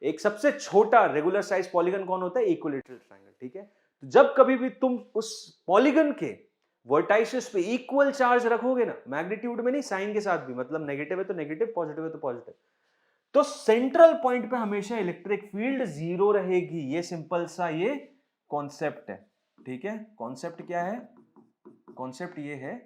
एक सबसे छोटा रेगुलर साइज पॉलीगन कौन होता है? Equilateral triangle. ठीक है, तो जब कभी भी तुम उस पॉलीगन के वर्टाइसेस पे इक्वल चार्ज रखोगे ना, मैग्नीट्यूड में नहीं, साइन के साथ भी, मतलब नेगेटिव है तो नेगेटिव, पॉजिटिव है तो पॉजिटिव, तो सेंट्रल पॉइंट पे हमेशा इलेक्ट्रिक फील्ड जीरो रहेगी। ये सिंपल सा ये कॉन्सेप्ट है। ठीक है, कॉन्सेप्ट क्या है? कॉन्सेप्ट ये है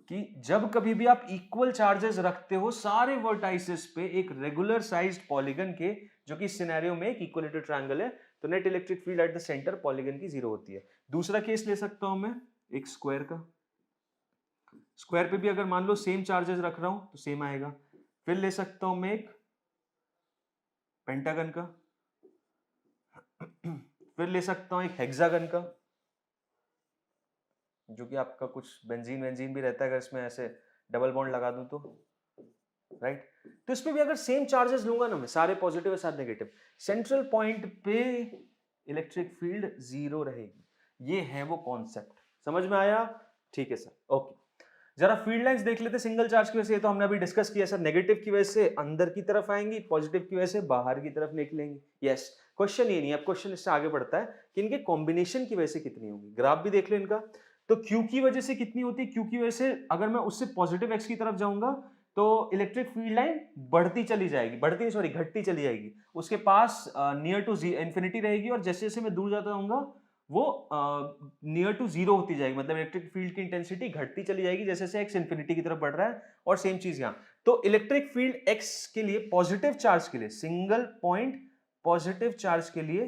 कि जब कभी भी आप इक्वल चार्जेस रखते हो सारे वर्टाइसेस पे एक रेगुलर साइज्ड पॉलीगन के, जो कि इस सिनेरियो में एक इक्विलेटरल ट्रायंगल है, तो net electric field at the centre polygon की जीरो होती है। दूसरा केस ले सकता हूं मैं एक स्क्वायर का, स्क्वायर पे भी अगर मान लो सेम चार्जेस रख रहा हूं तो सेम आएगा। फिर ले सकता हूं मैं एक पेंटागन का, फिर ले सकता हूं एक हेक्सागन का, जो कि आपका कुछ बेंजीन वेंजीन भी रहता है अगर इसमें ऐसे डबल बॉन्ड लगा दूं तो, राइट। तो इसमें भी अगर सेम चार्जेस लूंगा ना मैं, सारे पॉजिटिव और सारे नेगेटिव, सेंट्रल पॉइंट पे इलेक्ट्रिक फील्ड जीरो रहेगी। ये है वो कॉन्सेप्ट, समझ में आया? ठीक है सर, ओके। जरा फील्ड लाइंस देख लेते सिंगल चार्ज की वजह से, तो हमने अभी डिस्कस किया सर, नेगेटिव की वजह से अंदर की तरफ आएंगी, पॉजिटिव की वजह से बाहर की तरफ निकलेंगी। यस, क्वेश्चन ये नहीं, अब क्वेश्चन इससे आगे बढ़ता है कि इनके कॉम्बिनेशन की वजह से कितनी होगी। ग्राफ भी देख लो इनका, तो Q की वजह से कितनी होती है? Q की वजह से अगर मैं उससे पॉजिटिव एक्स की तरफ जाऊंगा तो इलेक्ट्रिक फील्ड लाइन बढ़ती चली जाएगी, बढ़ती सॉरी घटती चली जाएगी, उसके पास नियर टू इंफिनिटी रहेगी, और जैसे जैसे मैं दूर जाता जाऊंगा वो नियर टू जीरो होती जाएगी, मतलब इलेक्ट्रिक फील्ड की इंटेंसिटी घटती चली जाएगी जैसे जैसे एक्स इंफिनिटी की तरफ बढ़ रहा है। और सेम चीज यहाँ, तो इलेक्ट्रिक फील्ड एक्स के लिए, पॉजिटिव चार्ज के लिए, सिंगल पॉइंट पॉजिटिव चार्ज के लिए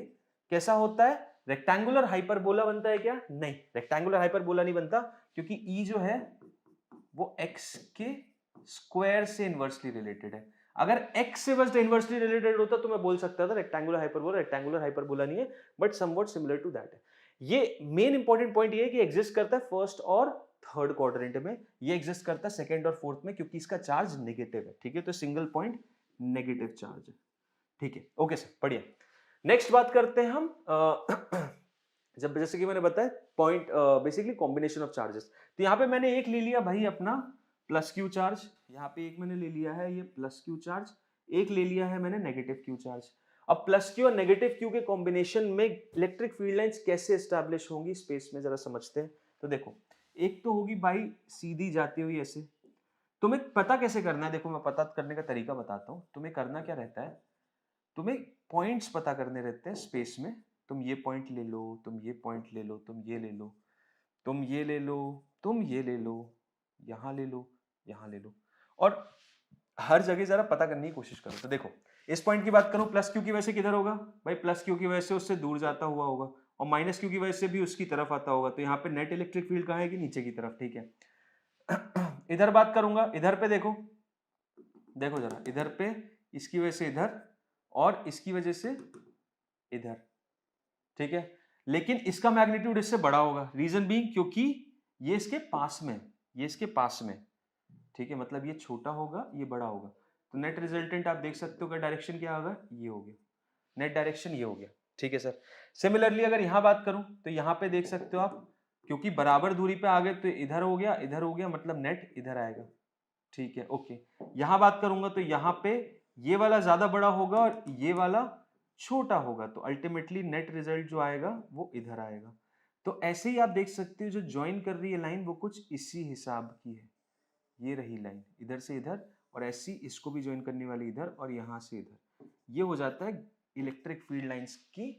कैसा होता है? रेक्टेंगुलर हाइपरबोला बनता है क्या? नहीं, रेक्टेंगुलर हाइपरबोला नहीं बनता, क्योंकि ई जो है वो एक्स के स्क्वायर से इनवर्सली रिलेटेड है। अगर x से बस इनवर्सली रिलेटेड होता तो मैं बोल सकता था रेक्टेंगुलर हाइपरबोला, रेक्टेंगुलर हाइपरबोला नहीं है, but somewhat similar to that है। ये मेन इंपॉर्टेंट पॉइंट ये है कि एग्जिस्ट करता है फर्स्ट और थर्ड क्वाड्रेंट में, ये एग्जिस्ट करता है सेकंड और फोर्थ में, क्योंकि इसका चार्ज नेगेटिव है। ठीक है, तो सिंगल पॉइंट नेगेटिव चार्ज है। ठीक है, ओके सर, बढ़िया। नेक्स्ट बात करते हैं हम जब, जैसे कि मैंने बताया point, basically combination of charges, तो यहाँ पे मैंने एक ले लिया भाई अपना प्लस क्यू चार्ज, यहाँ पे एक मैंने ले लिया है ये प्लस क्यू चार्ज, एक ले लिया है मैंने नेगेटिव क्यू चार्ज। अब प्लस क्यू और नेगेटिव क्यू के कॉम्बिनेशन में इलेक्ट्रिक फील्ड लाइंस कैसे एस्टैब्लिश होंगी स्पेस में, जरा समझते हैं। तो देखो, एक तो होगी भाई सीधी जाती हुई ऐसे, तुम्हें पता कैसे करना है, देखो मैं पता करने का तरीका बताता हूँ। तुम्हें करना क्या रहता है, तुम्हें पॉइंट्स पता करने रहते हैं स्पेस में। तुम ये पॉइंट ले लो, तुम ये पॉइंट ले लो, तुम ये ले लो, तुम ये ले लो, तुम ये ले लो, यहाँ ले लो, यहाँ ले लो, और हर जगह जरा पता करने की कोशिश करो। तो देखो, इस पॉइंट की बात करूं, प्लस क्यू की वजह से किधर होगा भाई? प्लस क्यू की वजह से उससे दूर जाता हुआ होगा, और माइनस क्यू की वजह से भी उसकी तरफ आता होगा। तो यहाँ पे नेट इलेक्ट्रिक फील्ड कहाँ है कि नीचे की तरफ। ठीक है, इधर बात करूंगा, इधर पे देखो, देखो जरा इधर पे, इसकी वजह से इधर, और इसकी वजह से इधर। ठीक है, लेकिन इसका मैग्नीट्यूड इससे बड़ा होगा, रीजन बीइंग क्योंकि ये इसके पास में, ये इसके पास में। ठीक है, मतलब ये छोटा होगा, ये बड़ा होगा, तो नेट रिजल्टेंट आप देख सकते हो कि डायरेक्शन क्या होगा, ये हो गया, नेट डायरेक्शन ये हो गया। ठीक है सर, सिमिलरली अगर यहां बात करूं तो यहां पे देख सकते हो आप, क्योंकि बराबर दूरी पे आ गए तो इधर हो गया, इधर हो गया, मतलब नेट इधर आएगा। ठीक है, ओके। यहां बात करूंगा तो यहाँ पे ये वाला ज्यादा बड़ा होगा और ये वाला छोटा होगा, तो अल्टीमेटली नेट रिजल्ट जो आएगा वो इधर आएगा। तो ऐसे ही आप देख सकते हो जो ज्वाइन कर रही है लाइन वो कुछ इसी हिसाब की है, ये रही लाइन इधर से इधर, और ऐसी इसको भी ज्वाइन करने वाली इधर, और यहाँ से इधर। ये हो जाता है इलेक्ट्रिक फील्ड लाइंस की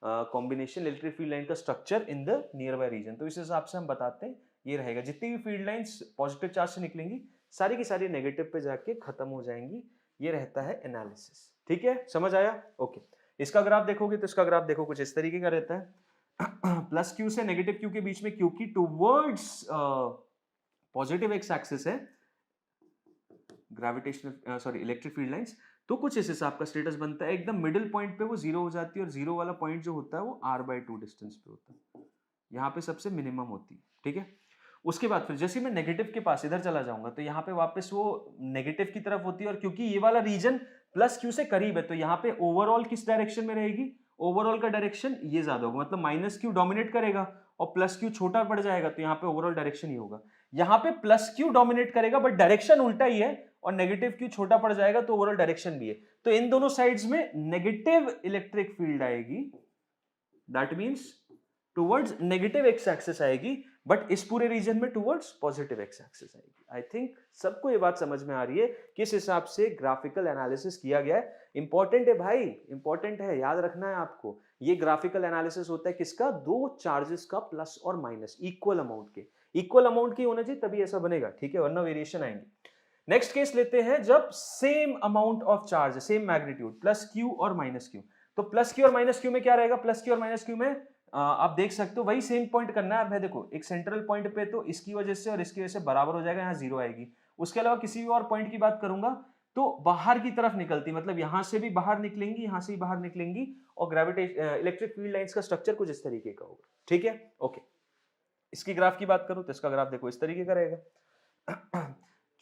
कॉम्बिनेशन, इलेक्ट्रिक फील्ड लाइन का structure in the nearby region. तो इस हिसाब से हम बताते हैं ये रहेगा, जितनी भी फील्ड लाइंस पॉजिटिव चार्ज से निकलेंगी सारी की सारी नेगेटिव पे जाके खत्म हो जाएंगी। ये रहता है एनालिसिस। ठीक है, समझ आया? ओके। इसका ग्राफ देखोगे तो इसका ग्राफ देखो कुछ इस तरीके का रहता है। प्लस क्यू से नेगेटिव क्यू के बीच में, क्यू की टूवर्ड्स पॉजिटिव एक्स एक्सिस है gravitational sorry electric field lines, तो कुछ इस हिसाब का स्टेटस बनता है। एकदम मिडिल पॉइंट पे वो जीरो हो जाती है, और जीरो वाला पॉइंट जो होता है वो r/2 डिस्टेंस पे होता है, यहाँ पे सबसे मिनिमम होती है। ठीक है, उसके बाद फिर जैसे मैं नेगेटिव के पास इधर चला जाऊंगा तो यहाँ पे वापस वो नेगेटिव की तरफ होती है, और क्योंकि ये वाला रीजन प्लस क्यू से करीब है तो यहाँ पे ओवरऑल किस डायरेक्शन में रहेगी, ओवरऑल का डायरेक्शन ये ज्यादा होगा, मतलब माइनस क्यू डोमिनेट करेगा और प्लस क्यू छोटा पड़ जाएगा, तो यहाँ पे ओवरऑल डायरेक्शन ही होगा। यहाँ पे प्लस क्यू डोमिनेट करेगा बट डायरेक्शन उल्टा ही है, और नेगेटिव क्यू छोटा पड़ जाएगा तो ओवरऑल डायरेक्शन भी है, तो इन दोनों साइड्स में नेगेटिव इलेक्ट्रिक फील्ड आएगी, that means towards negative x axis आएगी, बट इस पूरे रीजन में टुवर्ड्स पॉजिटिव एक्स एक्सिस आएगी। आई थिंक सबको ये बात समझ में आ रही है किस हिसाब से ग्राफिकल एनालिसिस किया गया है। इंपॉर्टेंट है भाई, इंपॉर्टेंट है, याद रखना है आपको। ये ग्राफिकल एनालिसिस होता है किसका, दो चार्जेस का प्लस और माइनस इक्वल अमाउंट के, इक्वल अमाउंट की होना चाहिए तभी ऐसा बनेगा, ठीक है, वरना वेरिएशन आएंगे। नेक्स्ट केस लेते हैं जब same amount of charge, same magnitude, plus Q और माइनस क्यू। तो प्लस क्यू और माइनस क्यू में क्या रहेगा, प्लस क्यू और माइनस क्यू में आप देख सकते हो वही सेम पॉइंट करना है। अब है देखो एक सेंट्रल पॉइंट पे तो इसकी वजह से और इसकी वजह से बराबर हो जाएगा, यहाँ जीरो आएगी। उसके अलावा किसी भी और पॉइंट की बात करूंगा तो बाहर की तरफ निकलती, मतलब यहां से भी बाहर निकलेंगी, यहां से भी बाहर निकलेंगी, और ग्रेविटेशन इलेक्ट्रिक फील्ड लाइंस का स्ट्रक्चर कुछ इस तरीके का होगा, ठीक है, ओके। इसकी ग्राफ की बात करूं तो इसका ग्राफ देखो इस तरीके का रहेगा।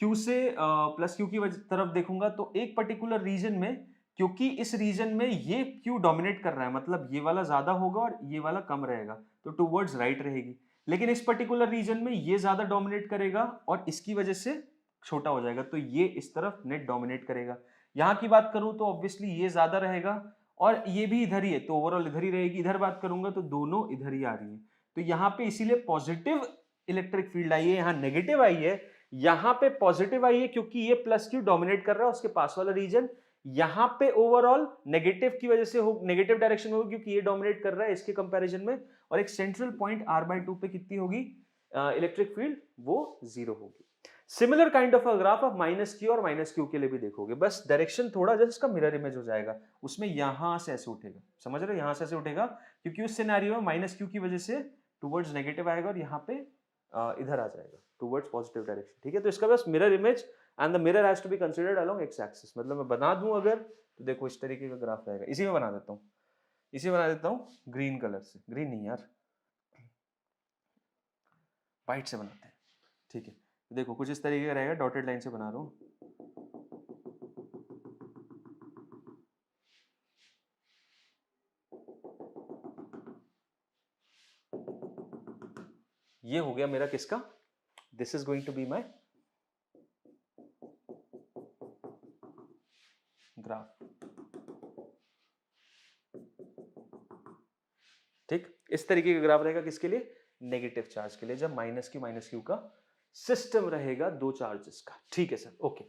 क्यू से प्लस क्यू की तरफ देखूंगा तो एक पर्टिकुलर रीजन में, क्योंकि इस रीजन में ये क्यू डोमिनेट कर रहा है, मतलब ये वाला ज्यादा होगा और ये वाला कम रहेगा, तो टुवर्ड्स राइट रहेगी। लेकिन इस पर्टिकुलर रीजन में ये ज्यादा डोमिनेट करेगा और इसकी वजह से छोटा हो जाएगा, तो ये इस तरफ नेट डोमिनेट करेगा। यहां की बात करूं तो ऑब्वियसली ये ज्यादा रहेगा और ये भी इधर ही है, तो ओवरऑल इधर ही रहेगी। इधर बात करूंगा तो दोनों इधर ही आ रही है, तो यहाँ पे इसीलिए पॉजिटिव इलेक्ट्रिक फील्ड आई है, यहाँ नेगेटिव आई है, यहाँ पे पॉजिटिव आई है क्योंकि ये प्लस क्यू डोमिनेट कर रहा है उसके पास वाला रीजन। यहाँ पे ओवरऑल नेगेटिव की वजह से हो, नेगेटिव डायरेक्शन होगी क्योंकि ये डोमिनेट कर रहा है इसके कंपैरिजन में, और एक सेंट्रल पॉइंट r/2 पे कितनी होगी इलेक्ट्रिक फील्ड, वो जीरो होगी। Similar kind of a graph आप माइनस क्यू और माइनस क्यू के लिए भी देखोगे, बस डायरेक्शन थोड़ा जस्ट इसका मिरर इमेज हो जाएगा, उसमें यहां से ऐसे उठेगा, समझ रहे हो, यहां से ऐसे उठेगा क्योंकि उस सिनेरियो में माइनस क्यू की वजह से टुवर्ड्स नेगेटिव आएगा और यहाँ पे इधर आ जाएगा टुवर्ड्स पॉजिटिव डायरेक्शन, ठीक है। तो इसका बस mirror image and the mirror has to be considered along X axis, मतलब मैं बना दूं अगर तो देखो इस तरीके का ग्राफ आएगा। इसी में बना देता हूँ, इसी बना देता हूँ ग्रीन कलर से, ग्रीन नहीं यार व्हाइट से बनाते हैं, ठीक है। तो देखो कुछ इस तरीके का रहेगा, डॉटेड लाइन से बना रहा हूँ। ये हो गया मेरा किसका, this is going to be my graph, ठीक। इस तरीके का ग्राफ रहेगा किसके लिए, नेगेटिव चार्ज के लिए, जब माइनस क्यू का सिस्टम रहेगा दो चार्जेस का, ठीक है सर, ओके।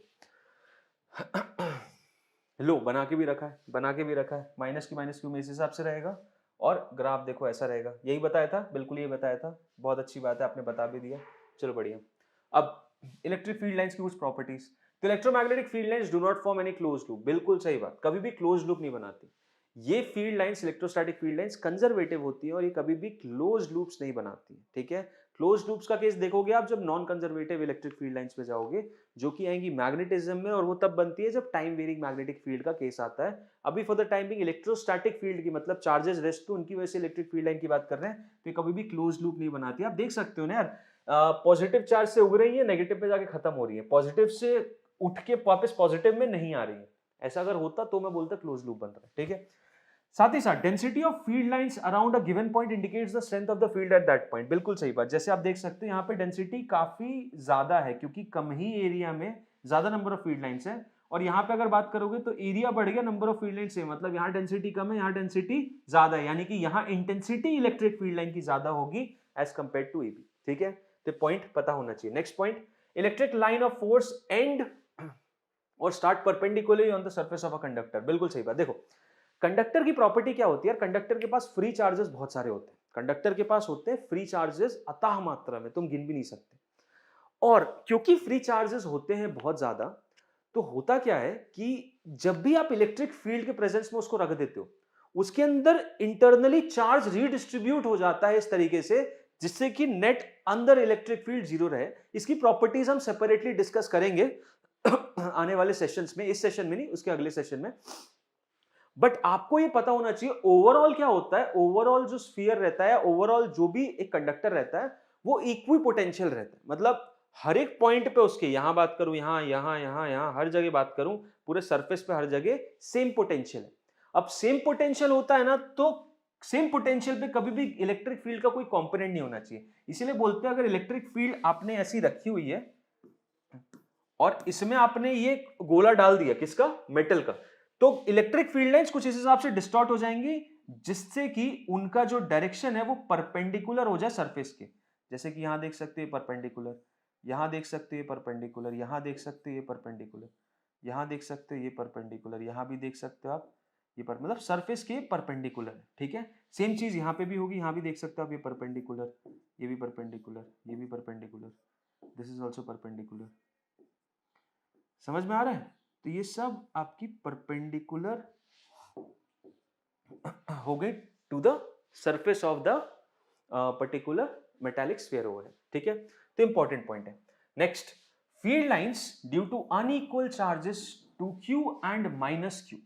लो बना के भी रखा है, बना के भी रखा है, माइनस क्यू में इस हिसाब से रहेगा, और ग्राफ देखो ऐसा रहेगा, यही बताया था, बिल्कुल यही बताया था, बहुत अच्छी बात है आपने बता भी दिया, चलो बढ़िया। अब इलेक्ट्रिक फील्ड लाइंस की कुछ प्रॉपर्टीज, तो electromagnetic field lines do not form any closed loop, बिल्कुल सही बात, कभी भी क्लोज्ड लूप नहीं बनाती। ये field lines, electrostatic field lines conservative होती है और ये कभी भी क्लोज्ड लूप्स नहीं बनाती, ठीक है। क्लोज्ड लूप्स का केस देखोगे आप जब non conservative electric field lines पे जाओगे, जो कि आएंगी मैग्नेटिज्म में, और वो तब बनती है जब टाइम वेरिंग मैग्नेटिक फील्ड का केस आता है। अभी for the time being electrostatic field की, मतलब चार्जेस रेस्ट तो उनकी वजह से इलेक्ट्रिक फील्ड लाइन की बात कर रहे हैं, तो ये कभी भी क्लोज्ड लूप नहीं बनाती। आप देख सकते हो ना यार, पॉजिटिव चार्ज से उग रही है, नेगेटिव पे जाके खत्म हो रही है, पॉजिटिव से उठ के वापस पॉजिटिव में नहीं आ रही है। ऐसा अगर होता तो मैं बोलता क्लोज लूप बन रहा है, ठीक है। साथ ही साथ density of field lines around a given point indicates the strength of the field at that point, बिल्कुल सही बात। जैसे आप देख सकते हो यहाँ पे डेंसिटी काफी ज्यादा है क्योंकि कम ही एरिया में ज्यादा नंबर ऑफ फील्ड लाइंस है, और यहाँ पे अगर बात करोगे तो एरिया बढ़ गया, number of field line same, मतलब यहाँ डेंसिटी कम है, यहाँ डेंसिटी ज्यादा है, यानी कि यहाँ इंटेंसिटी इलेक्ट्रिक फील्ड लाइन की ज्यादा होगी एज कंपेयर टू एबी, ठीक है। तो पॉइंट पता होना चाहिए। Next point, electric line of force end और start perpendicularly on the surface of a conductor, बिल्कुल सही बात। देखो कंडक्टर की प्रॉपर्टी क्या होती है, कंडक्टर के पास फ्री चार्जेस बहुत सारे होते हैं, कंडक्टर के पास होते हैं फ्री चार्जेस अथाह मात्रा में, तुम गिन भी नहीं सकते। और क्योंकि फ्री चार्जेस होते हैं बहुत ज्यादा, तो होता क्या है कि जब भी आप इलेक्ट्रिक फील्ड के प्रेजेंस में उसको रख देते हो, उसके अंदर इंटरनली चार्ज रीडिस्ट्रीब्यूट हो जाता है इस तरीके से जिससे कि नेट अंदर इलेक्ट्रिक फील्ड जीरो रहे। इसकी प्रॉपर्टीज हम सेपरेटली डिस्कस करेंगे आने वाले सेशंस में, इस सेशन में नहीं, उसके अगले सेशन में। बट आपको ये पता होना चाहिए ओवरऑल क्या होता है, ओवरऑल जो स्फीयर रहता है, ओवरऑल जो भी एक कंडक्टर रहता है, वो इक्वी पोटेंशियल रहता है, मतलब हर एक पॉइंट पे उसके, यहां बात करूं, यहां यहां यहां यहां हर जगह बात करूं, पूरे सरफेस पे हर जगह सेम पोटेंशियल है। अब सेम पोटेंशियल होता है ना, तो सेम पोटेंशियल पे कभी भी इलेक्ट्रिक फील्ड का कोई कंपोनेंट नहीं होना चाहिए। इसीलिए बोलते हैं अगर इलेक्ट्रिक फील्ड आपने ऐसी रखी हुई है और इसमें आपने ये गोला डाल दिया, किसका, मेटल का, तो इलेक्ट्रिक फील्ड लाइंस कुछ इस हिसाब से डिस्टॉर्ट हो जाएंगी जिससे कि उनका जो डायरेक्शन है वो परपेंडिकुलर हो जाए सरफेस के। जैसे कि यहां देख सकते हैं परपेंडिकुलर, यहां देख सकते हैं परपेंडिकुलर, यहां देख सकते हैं ये परपेंडिकुलर, यहां देख सकते हैं ये परपेंडिकुलर, यहां भी देख सकते हो आप ये पर, मतलब सरफेस के परपेंडिकुलर है, ठीक है। सेम चीज यहां पे भी होगी, यहां भी देख सकते हो आप ये परपेंडिकुलर, ये भी परपेंडिकुलर, ये भी perpendicular, this is also perpendicular. समझ में आ रहा है? तो ये सब आपकी परपेंडिकुलर हो गई to the surface of the particular metallic sphere over है, ठीक है। तो इंपॉर्टेंट पॉइंट है। Next, field lines due to unequal charges 2q and -q।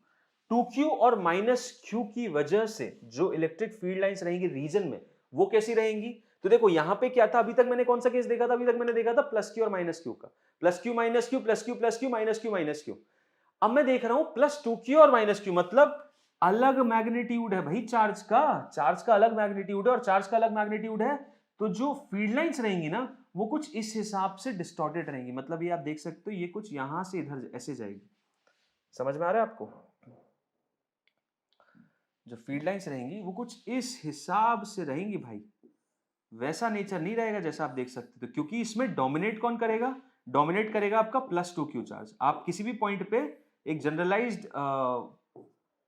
2q और -q की वजह से जो इलेक्ट्रिक फील्ड लाइंस रहेंगी रीजन में, वो कैसी रहेंगी? तो देखो यहां पे क्या था, अभी तक मैंने कौन सा केस देखा था, अभी तक मैंने देखा था +q और -q का, +q -q +q +q -q -q। अब मैं देख रहा हूं +2q और -q, मतलब अलग मैग्नीट्यूड है भाई चार्ज का अलग मैग्नीट्यूड है, और चार्ज का अलग मैग्नीट्यूड है, तो जो फील्ड लाइंस रहेंगी ना वो कुछ इस हिसाब से डिस्टॉर्टेड रहेंगी। मतलब ये आप देख सकते हो, ये कुछ यहां से इधर ऐसे जाएगी। समझ में आ रहा है आपको? जो फील्ड लाइंस रहेंगी वो कुछ इस हिसाब से रहेंगी भाई, वैसा नेचर नहीं रहेगा जैसा आप देख सकते हो, क्योंकि इसमें डोमिनेट कौन करेगा? डोमिनेट करेगा आपका +2q चार्ज। आप किसी भी पॉइंट पे एक जनरलाइज्ड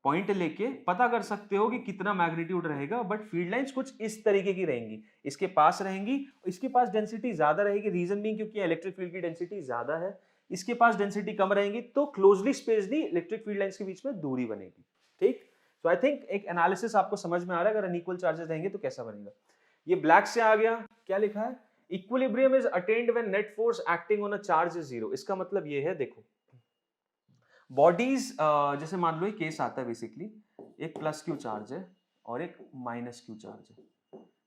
पॉइंट लेके पता कर सकते हो कि कितना मैग्नीट्यूड रहेगा, बट फील्ड लाइंस कुछ इस तरीके की रहेंगी, इसके पास रहेंगी, इसके पास डेंसिटी ज्यादा रहेगी, रीजन बीइंग क्योंकि इलेक्ट्रिक फील्ड की डेंसिटी ज्यादा है, इसके पास डेंसिटी कम रहेंगी, तो closely spaced electric field lines के बीच में दूरी बनेगी, ठीक। तो आई थिंक एक एनालिसिस आपको समझ में आ रहा है, अगर अनइक्वल चार्जेस रहेंगे तो कैसा बनेगा। ये ब्लैक से आ गया, क्या लिखा है? Equilibrium is attend when net force acting on a charge is 0। इसका मतलब ये है, देखो बॉडीज, जैसे मान लो एक केस आता है बेसिकली, एक +q चार्ज है और एक -q चार्ज है।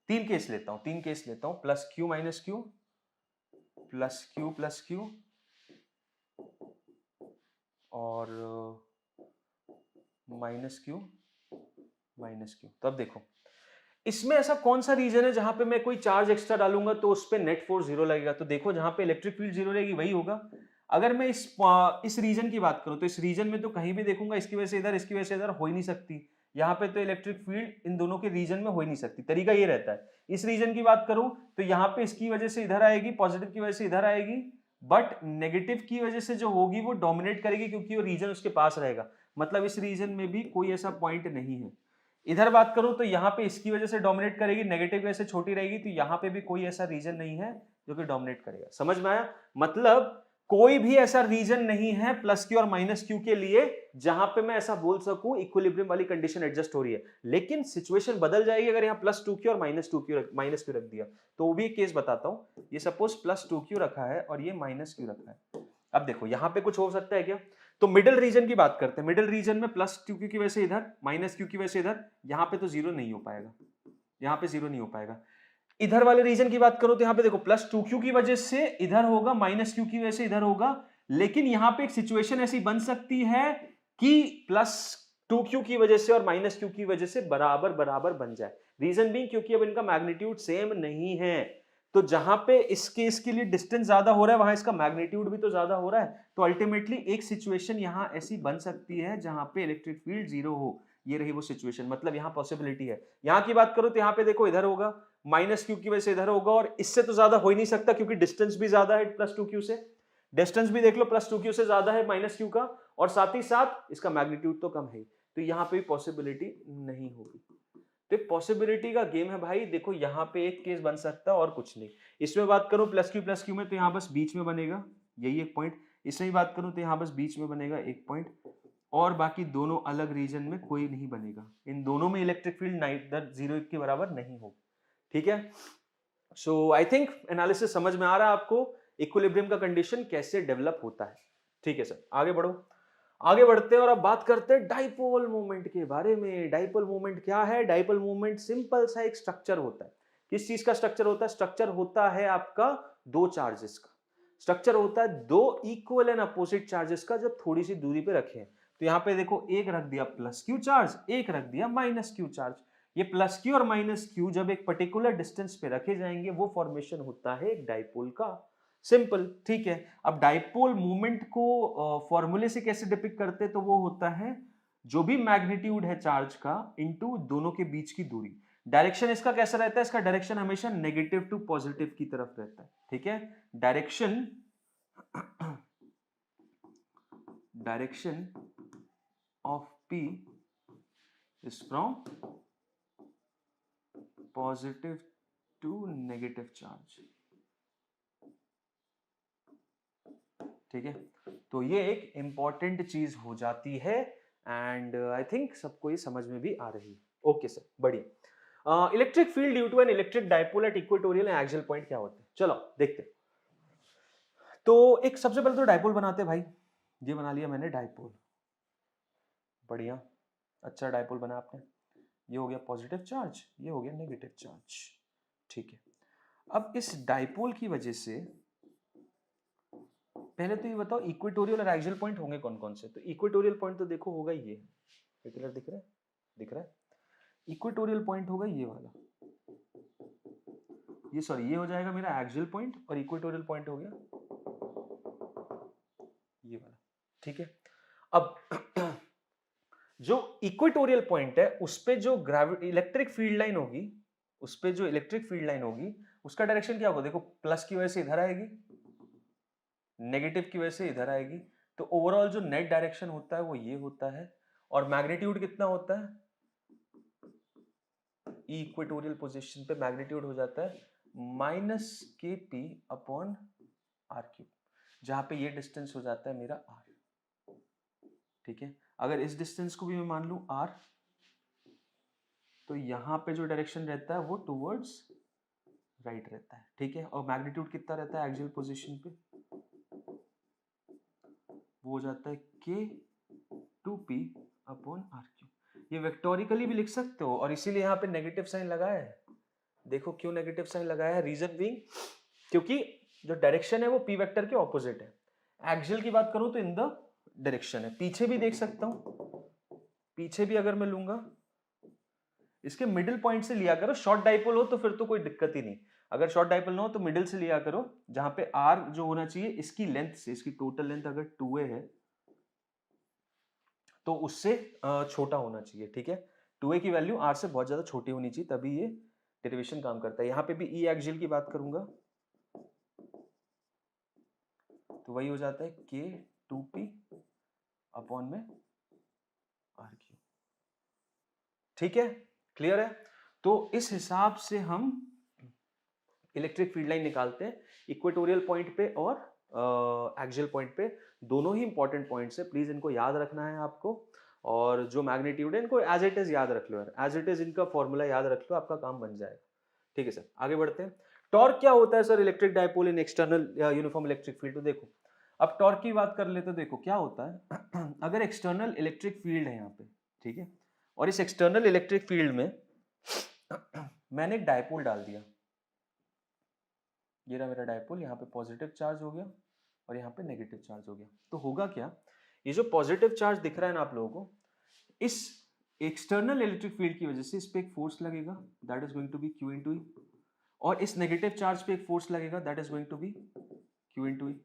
तीन केस लेता हूं +q -q, +q और -q। तो अब देखो इसमें ऐसा कौन सा रीजन है जहां पे मैं कोई चार्ज एक्स्ट्रा डालूंगा तो उस पे नेट फोर्स 0 लगेगा? तो देखो जहां पे इलेक्ट्रिक फील्ड 0 रहेगी वही होगा। अगर मैं इस रीजन की बात करूं तो इस रीजन में तो कहीं भी देखूंगा इसकी वजह से इधर, इसकी वजह से इधर हो ही नहीं सकती। यहाँ पे तो इलेक्ट्रिक फील्ड इन दोनों के रीजन में हो ही नहीं सकती। तरीका ये रहता है, इस रीजन की बात करूं तो यहाँ पे इसकी वजह से इधर आएगी, पॉजिटिव की वजह से इधर आएगी, बट नेगेटिव की वजह से जो होगी वो डोमिनेट करेगी क्योंकि वो रीजन उसके पास रहेगा। मतलब इस रीजन में भी कोई ऐसा पॉइंट नहीं है। इधर बात करूं तो यहाँ पे इसकी वजह से डोमिनेट करेगी, नेगेटिव वजह से छोटी रहेगी, तो यहाँ पे भी कोई ऐसा रीजन नहीं है जो कि डोमिनेट करेगा। समझ में आया? मतलब कोई भी ऐसा रीजन नहीं है +q और -q के लिए जहां पे मैं ऐसा बोल सकूं इक्विलिब्रियम वाली कंडीशन एडजस्ट हो रही है। लेकिन सिचुएशन बदल जाएगी अगर यहाँ +2q और -q रख दिया, तो वो भी एक केस बताता हूं। ये सपोज +2q रखा है और ये -q रखा है। अब देखो यहाँ पे कुछ हो सकता है क्या? तो मिडिल रीजन की बात करते हैं। मिडिल रीजन में +2q की वजह से इधर, -q की वजह से इधर, यहाँ पे तो 0 नहीं हो पाएगा, यहाँ पे 0 नहीं हो पाएगा। इधर वाले रीजन की बात करो तो यहाँ पे देखो +2q की वजह से इधर होगा, -q की वजह से इधर होगा, लेकिन यहाँ पे एक सिचुएशन ऐसी बन सकती है कि +2q की वजह से और -q की वजह से बराबर बराबर बन जाए। रीजन भी क्योंकि अब इनका मैग्नीट्यूड सेम नहीं है, तो जहां पे इस केस के लिए डिस्टेंस ज्यादा हो रहा है वहां इसका मैग्नीट्यूड भी तो ज्यादा हो रहा है। तो अल्टीमेटली एक सिचुएशन यहां ऐसी बन सकती है जहां पे इलेक्ट्रिक फील्ड 0 हो। ये रही वो सिचुएशन, मतलब यहाँ पॉसिबिलिटी है। यहाँ की बात करो तो यहाँ पे देखो इधर होगा, -q की वजह से इधर होगा, और इससे तो ज्यादा हो ही नहीं सकता क्योंकि डिस्टेंस भी ज्यादा है +2q से। डिस्टेंस भी देख लो +2q से ज्यादा है -q का, और साथ ही साथ इसका मैग्नीट्यूड तो कम है, तो यहाँ पे पॉसिबिलिटी नहीं होगी। तो पॉसिबिलिटी का गेम है भाई। देखो यहाँ पे एक केस बन सकता है और कुछ नहीं। इसमें बात करूं +q में तो यहाँ बस बीच में बनेगा यही एक पॉइंट, इसमें बात करूं तो यहाँ बस बीच में बनेगा एक पॉइंट, और बाकी दोनों अलग रीजन में कोई नहीं बनेगा। इन दोनों में इलेक्ट्रिक फील्ड नाइदर 0 के बराबर नहीं होगी, ठीक है। सो आई थिंक एनालिसिस समझ में आ रहा है आपको, इक्विलिब्रियम का कंडीशन कैसे डेवलप होता है। ठीक है सर, आगे बढ़ो। आगे बढ़ते हैं और अब बात करते हैं डाइपोल मोमेंट के बारे में। डाइपोल मोमेंट क्या है? डाइपोल मोमेंट सिंपल सा एक स्ट्रक्चर होता है। किस चीज का स्ट्रक्चर होता है? स्ट्रक्चर होता है आपका दो चार्जेस का, स्ट्रक्चर होता है दो इक्वल एंड अपोजिट चार्जेस का जब थोड़ी सी दूरी पे रखे हैं। तो यहाँ पे देखो एक रख दिया प्लस क्यू चार्ज, एक रख दिया माइनस क्यू चार्ज। ये प्लस क्यू और माइनस क्यू जब एक पर्टिकुलर डिस्टेंस पे रखे जाएंगे वो फॉर्मेशन होता है एक डाइपोल का। सिंपल, ठीक है। अब डाइपोल मूवमेंट को फॉर्मूले से कैसे डिपिक्ट करते हैं? तो वो होता है जो भी मैग्नीट्यूड है चार्ज का इनटू दोनों के बीच की दूरी। डायरेक्शन इसका कैसा रहता है? इसका डायरेक्शन हमेशा नेगेटिव टू पॉजिटिव की तरफ रहता है, ठीक है। Direction of P is from positive to negative charge, ठीक है। तो ये एक इंपॉर्टेंट चीज हो जाती है एंड आई थिंक सबको ये समझ में भी आ रही है। ओके सर, बढ़िया। Electric field due to an electric dipole at equatorial and axial point क्या होते हैं? चलो देखते हैं। तो एक सबसे पहले तो डाइपोल बनाते हैं भाई। ये बना लिया मैंने डाइपोल, बढ़िया, अच्छा डाइपोल बना आपने। ये हो गया पॉजिटिव चार्ज, ये हो गया नेगेटिव चार्ज, ठीक है। अब इस डाइपोल की वजह से पहले तो ये बताओ इक्वेटोरियल और एक्सियल पॉइंट होंगे कौन कौन से? तो इक्वेटोरियल पॉइंट तो देखो होगा ये कलर दिख रहा है, दिख रहा है। इक्वेटोरियल पॉइंट होगा ये वाला, ये सॉरी ये हो जाएगा मेरा एक्सियल पॉइंट और इक्वेटोरियल पॉइंट हो गया ये वाला, ठीक है। अब जो इक्वेटोरियल पॉइंट है उस पे जो इलेक्ट्रिक फील्ड लाइन होगी, उस पे जो इलेक्ट्रिक फील्ड लाइन होगी उसका डायरेक्शन क्या होगा? देखो प्लस की वजह से इधर आएगी, नेगेटिव की वजह से इधर आएगी। तो ओवरऑल जो नेट डायरेक्शन होता है वो ये होता है। और मैग्नीट्यूड कितना होता है? इक्वेटोरियल पोजीशन पे मैग्नीट्यूड हो जाता है माइनस के पी अपॉन आर क्यूब, जहां पे ये डिस्टेंस हो जाता है मेरा आर, ठीक है। अगर इस डिस्टेंस को भी मैं मान लूं आर, तो यहां पे जो डायरेक्शन रहता है वो टुवर्ड्स राइट रहता है, ठीक है। और मैग्नीट्यूड कितना रहता है एक्सियल पोजीशन पे? वो हो जाता है K two P upon R cube. ये वेक्टोरिकली भी लिख सकते हो और इसीलिए यहाँ पे नेगेटिव साइन लगाया है। देखो क्यों नेगेटिव साइन लगाया है? रीजन बीइंग क्योंकि जो डायरेक्शन है वो पी वेक्टर के ऑपोजिट है। एक्सियल की बात करूं तो इन द डायरेक्शन है। पीछे भी देख सकता हूं, पीछे भी अगर मैं लूंगा इसके मिडिल पॉइंट से लिया करो। शॉर्ट डाइपोल हो तो फिर तो कोई दिक्कत ही नहीं। अगर शॉर्ट डाइपोल ना हो तो मिडिल से लिया करो, जहां पे आर जो होना चाहिए इसकी लेंथ से, इसकी टोटल लेंथ अगर 2a है तो उससे छोटा होना चाहिए, ठीक है। 2a की वैल्यू आर से बहुत ज्यादा छोटी होनी चाहिए, तभी ये डेरिवेशन काम करता है। यहां पे भी ई एक्सियल की बात करूंगा तो वही हो जाता है के 2p अपॉन में आर क्यू, ठीक है। क्लियर है? तो इस हिसाब से हम इलेक्ट्रिक फील्ड लाइन निकालते हैं इक्वेटोरियल पॉइंट पे और एक्सियल पॉइंट पे। दोनों ही इंपॉर्टेंट पॉइंट्स है, प्लीज इनको याद रखना है आपको। और जो मैग्नीट्यूड है इनको एज इट इज याद रख लो यार, एज इट इज इनका फॉर्मूला याद रख लो, आपका काम बन जाएगा, ठीक है सर। आगे बढ़ते हैं। टॉर्क क्या होता है सर इलेक्ट्रिक डाइपोल इन एक्सटर्नल यूनिफॉर्म इलेक्ट्रिक फील्ड? तो देखो अब टॉर्क की बात कर लेते, देखो क्या होता है अगर एक्सटर्नल इलेक्ट्रिक फील्ड है यहाँ पे, ठीक है, और इस एक्सटर्नल इलेक्ट्रिक फील्ड में मैंने एक डाइपोल डाल दिया, ये रहा मेरा डाइपोल, यहाँ पे पॉजिटिव चार्ज हो गया और यहाँ पे नेगेटिव चार्ज हो गया। तो होगा क्या, ये जो पॉजिटिव चार्ज दिख रहा है ना आप लोगों को, इस एक्सटर्नल इलेक्ट्रिक फील्ड की वजह से इस पे एक फोर्स लगेगा, that is going to be Q into E, और इस नेगेटिव चार्ज पे एक फोर्स लगेगा, that is going to be Q into E,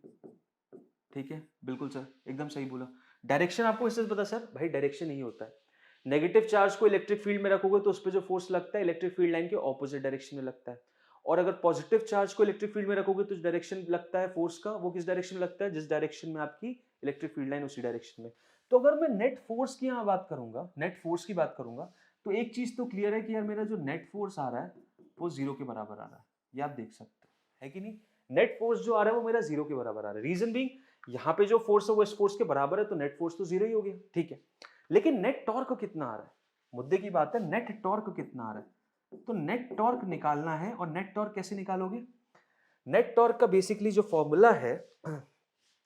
ठीक है। बिल्कुल सर, एकदम सही बोला। डायरेक्शन आपको इससे पता सर, भाई डायरेक्शन यही होता है, नेगेटिव चार्ज को इलेक्ट्रिक फील्ड में रखोगे तो उस पर जो फोर्स लगता है इलेक्ट्रिक फील्ड लाइन के ऑपोजिट डायरेक्शन में लगता है, और अगर पॉजिटिव चार्ज को इलेक्ट्रिक फील्ड में रखोगे तो जो डायरेक्शन लगता है फोर्स का वो किस डायरेक्शन में लगता है? जिस डायरेक्शन में आपकी इलेक्ट्रिक फील्ड लाइन उसी डायरेक्शन में। तो अगर मैं नेट फोर्स की यहाँ बात करूंगा, नेट फोर्स की बात करूंगा, तो एक चीज तो क्लियर है कि यार मेरा जो नेट फोर्स आ रहा है वो 0 के बराबर आ रहा है, ये आप देख सकते हो, है कि नहीं? नेट फोर्स जो आ रहा है वो मेरा 0 के बराबर आ रहा है। रीजन बीइंग यहाँ पे जो फोर्स है वो इस फोर्स के बराबर है, तो नेट फोर्स तो 0 ही हो गया, ठीक है। लेकिन नेट टॉर्क कितना आ रहा है, मुद्दे की बात है, नेट टॉर्क कितना आ रहा है। तो नेट टॉर्क निकालना है, और नेट टॉर्क कैसे निकालोगे? नेट टॉर्क का बेसिकली जो फॉर्मूला है